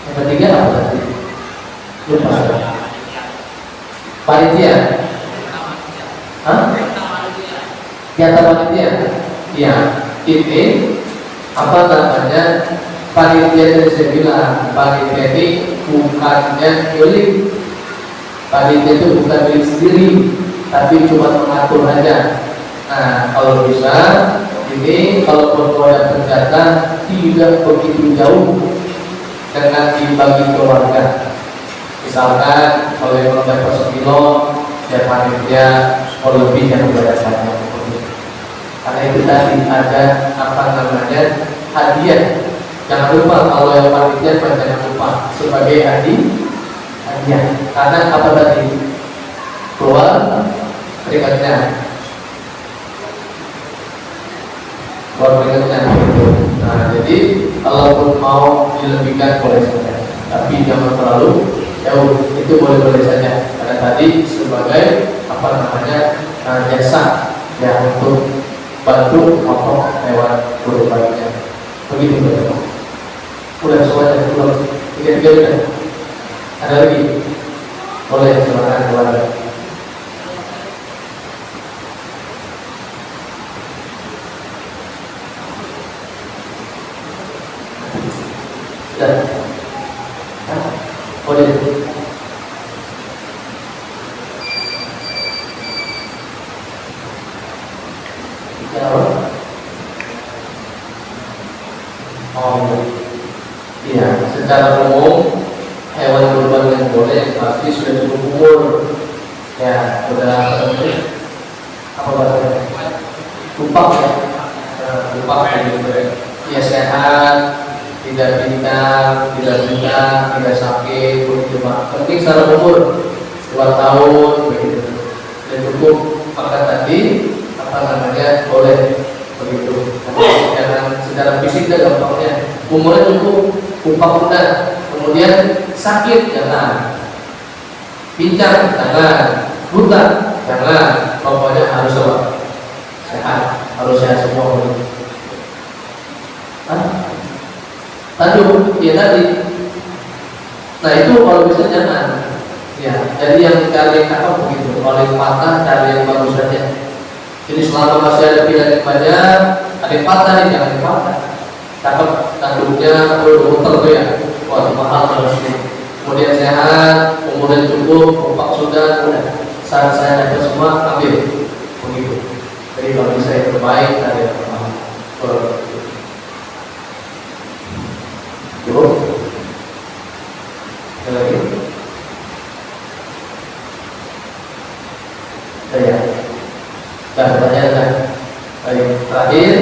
Yang ketiga apa tadi? Lupa. Panitia. Hah? Jatah panitia. Ya, ini apa namanya? Panitia yang saya bilang, panitia ini bukannya milik. Panitia itu bukan milik sendiri, tapi cuma mengatur aja. Nah, kalau bisa ini kalau berkeluarga terjata tidak begitu jauh dengan dibagi keluarga. Misalkan kalau yang dapat 1 kilo, ya panitia kalau lebih yang berdasarkan. Karena itu tadi ada apa namanya hadiah. Jangan lupa kalau yang panitia jangan lupa sebagai hadiah. Karena apa tadi? Keluar keringatnya. Nah, jadi kalaupun mau dilebihkan boleh saja, tapi jangan terlalu jauh. Itu boleh-boleh saja. Karena tadi sebagai apa namanya jasa yang untuk bantu potong hewan kurbannya. Begitu betul. Udah semuanya belum? 3 udah. Ada lagi? Boleh silakan keluar. Boleh. Jawab. Iya, secara umum hewan kurban yang boleh pasti sudah cukup umur. Ya, sudah apa bahasanya? Lupa ya. Lupa gitu. Ya sehat, tidak pintar, tidak sakit, cuma penting secara umur 2 tahun begitu. Dan cukup maka tadi apa namanya boleh begitu. Jangan secara fisik dan gampangnya umurnya cukup, upah muda, kemudian sakit jangan, pincang jangan, buta jangan, pokoknya harus sehat, harus sehat semua. Tadi ya tadi. Nah itu kalau bisa jangan. Ya, jadi yang cari apa begitu, kalau yang patah cari yang bagus saja. Jadi selama masih ada pilihan yang banyak, ada yang patah nih jangan yang patah. Cakep tanduknya muter tuh ya. wah mahal pasti. Kemudian sehat, kemudian cukup, kompak sudah, udah. Saat saya dapat semua ambil begitu. Jadi kalau bisa yang terbaik ada yang terbaik. Cukup. Ada lagi? Saya. Dah pertanyaan dah. Baik, terakhir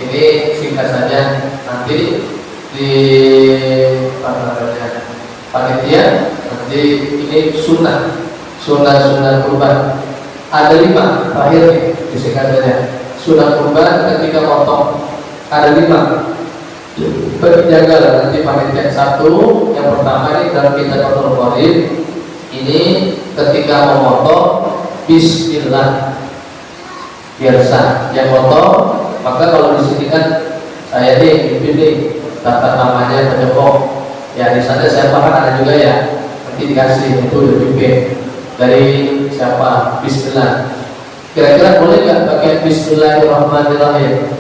ini singkat saja, nanti di panitia nanti ini sunnah kurban ada 5 terakhir nih disingkat saja. Sunnah kurban ketika potong ada 5. Berjaga nanti panitia 1. Yang pertama ini dalam kitab Fathul Qorib ini ketika memotong bismillah biasa yang foto. Maka kalau di sini kan saya nih pilih daftar namanya penyokong ya, di sana siapa kan ada juga ya, nanti dikasih itu lebih dari siapa bismillah. Kira-kira boleh nggak pakai bismillahirrahmanirrahim?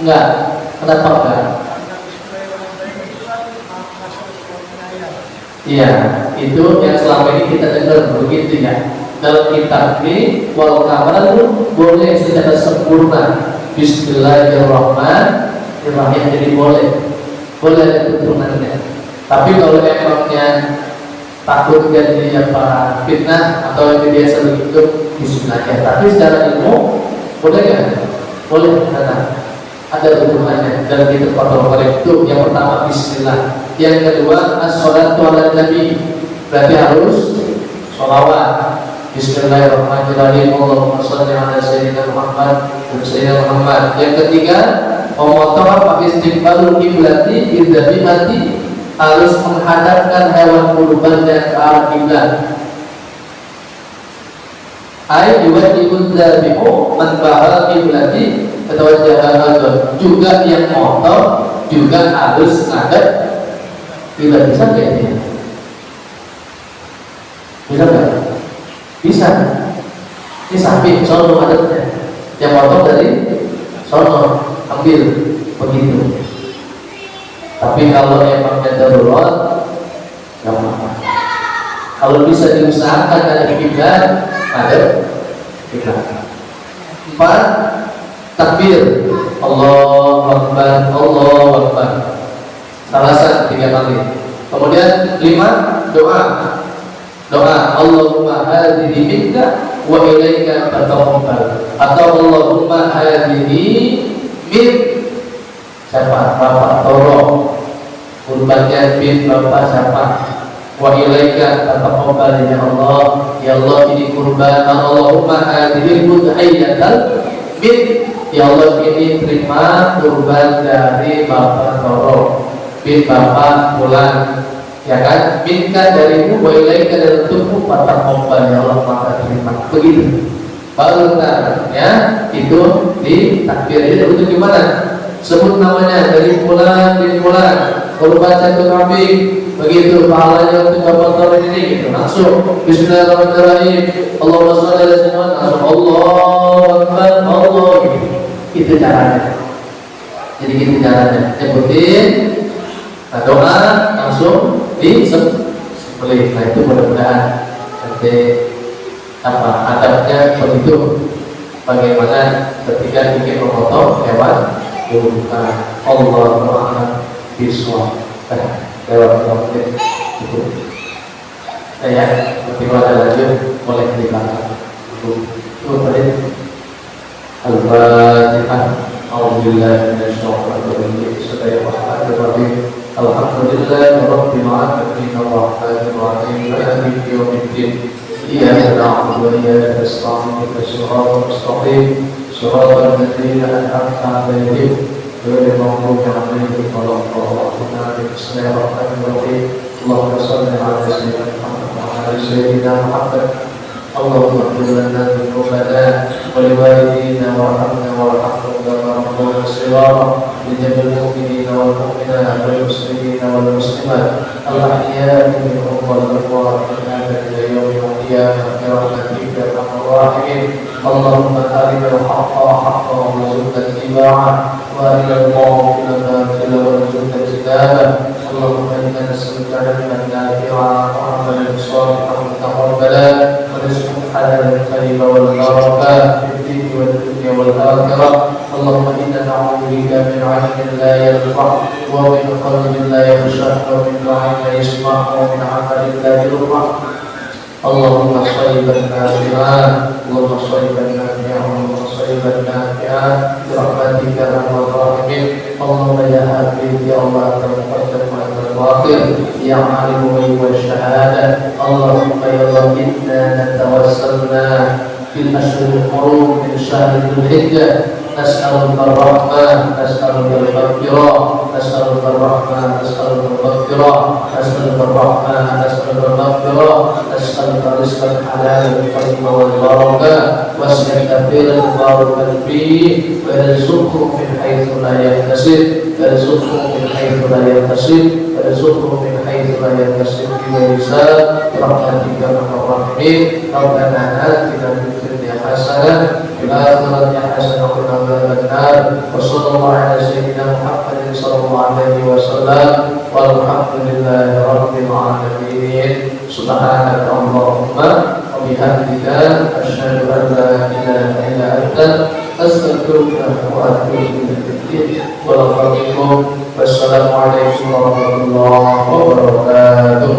Enggak. Kenapa enggak? Iya, itu yang selama ini kita dengar begitu ya. Dalam kitab ini wal kamalu boleh secara sempurna bismillahirrahmanirrahim, jadi boleh ada keturunannya. Tapi kalau emangnya takut jadi fitnah atau yang biasa begitu bismillah ya. Tapi secara ilmu boleh nggak? Boleh, karena ada keturunannya dalam kitab Fathul Qorib itu. Yang pertama bismillah, yang kedua as-sholatu ala nabi, berarti harus sholawat. Bismillahirrahmanirrahim. Allahumma shalli ala sayyidina Muhammad wa sayyidina Muhammad. Yang ketiga, memotong pakai istiqbalul qiblati bidzabihati, harus menghadapkan hewan kurban dan ke arah kiblat. Ai yuwajjibu dzabihu man bahal qiblati atawajjaha, juga yang motong juga harus ngadep kiblat. Bisa enggak ini? Bisa enggak? Bisa. Ini sapi sono adatnya, yang potong dari sono ambil begitu. Tapi kalau emang darurat nggak apa-apa. Kalau bisa diusahakan ada kiblat, ada kiblat. 4. Takbir, Allahu Akbar, Allahu Akbar. Salasan 3 kali. Kemudian 5. Doa Allahumma hadhihi minka wa ilaika taqabbal, atau Allahumma hadhihi min siapa? Bapak Toro, kurbannya bin bapak siapa? Wa ilaika taqabbal, ya Allah, ya Allah ini kurban. Allahumma hadhihi mudhayyatal min, ya Allah ini terima kurban dari bapak Toro bin bapak Fulan, ya kan, minka darimu, wa ilaika dari untukmu, patah mombal, ya Allah maka terima. Begitu baru ntar ya itu di takbir. Jadi untuk gimana? Sebut namanya dari Fulan bin Fulan, kurban 1 kambing, begitu pahalanya untuk bapak Toro ini gitu. Langsung bismillahirrahmanirrahim, Allahumma shalli ala sayyidina, langsung Allahu Akbar, Allah gitu. Itu caranya. Jadi gitu caranya. Sebutin doa langsung disembelih. Nah itu mudah-mudahan nanti adabnya begitu, bagaimana ketika ingin memotong hewan kurban. Allahu a'lam bishawab. Lewat itu. Ya, ketika ada lanjut boleh dibahas. Itu boleh. Al-Fatihah. A'udzubillahi minasyaitonir rajim. Bismillahirrahmanirrahim. Alhamdulillahi rabbil alamin, arrahmanir rahim, maliki yaumiddin. Iyyaka na'budu wa iyyaka nasta'in, ihdinas siratal mustaqim, siratal ladzina an'amta 'alaihim ghairil maghdubi 'alaihim waladdallin. Bismillahirrahmanirrahim. Allahumma shalli 'ala sayyidina Muhammad wa 'ala sayyidina Muhammad. Allahumma ighfir lana dhunubana wa liwalidina warhamna warhamhum kama rabbayana shighara, lijami'il mu'minina wal mu'minat wal muslimina wal muslimat al-ahya'i minhum wal amwat ila yaumil qiyamah bi rahmatika ya arhamar rahimin. Allahumma arina al-haqqa haqqan warzuqna ittiba'ah وإلى القوم الباطل والجند الكتابة. اللهم إنا نسألك علما نافعا وعملا صالحا متقبلا ورزقا حلالا طيبا والبركة في الدين والدنيا والآخرة. اللهم إنا نعوذ بك من علم لا ينفع ومن قلب لا يخشع ومن دعاء لا يسمع ومن عمل لا يرفع. اللهم صيبا نافعا اللهم صيبا نافعا اللهم صيبا نافعا برحمتك يا ارحم الراحمين. اللهم يا حبيب يا الله المقدم والباطن يا عالم الغيب والشهاده. اللهم يا الله انا نتوسلنا في الاشهر الحرم من شهر ذي الحجه نسألك الرحمة نسألك المغفرة نسألك الرحمة نسألك المغفرة نسألك الرحمة نسألك المغفرة نسألك رزقا حلالا طيبا والبركة واسعا كثيرا مباركا فيه وارزقه من حيث لا يحتسب وارزقه من حيث لا يحتسب وارزقه من حيث لا يحتسب في حساب برحمتك يا ارحم الراحمين. ربنا آتنا في الدنيا حسنة وفي الآخرة حسنة وقنا عذاب النار. وصلى الله على سيدنا محمد صلى الله عليه وسلم والحمد لله رب العالمين. سبحانك اللهم وبحمدك أشهد أن لا إله إلا أنت أستغفرك وأتوب إليك. والسلام عليكم ورحمة الله وبركاته.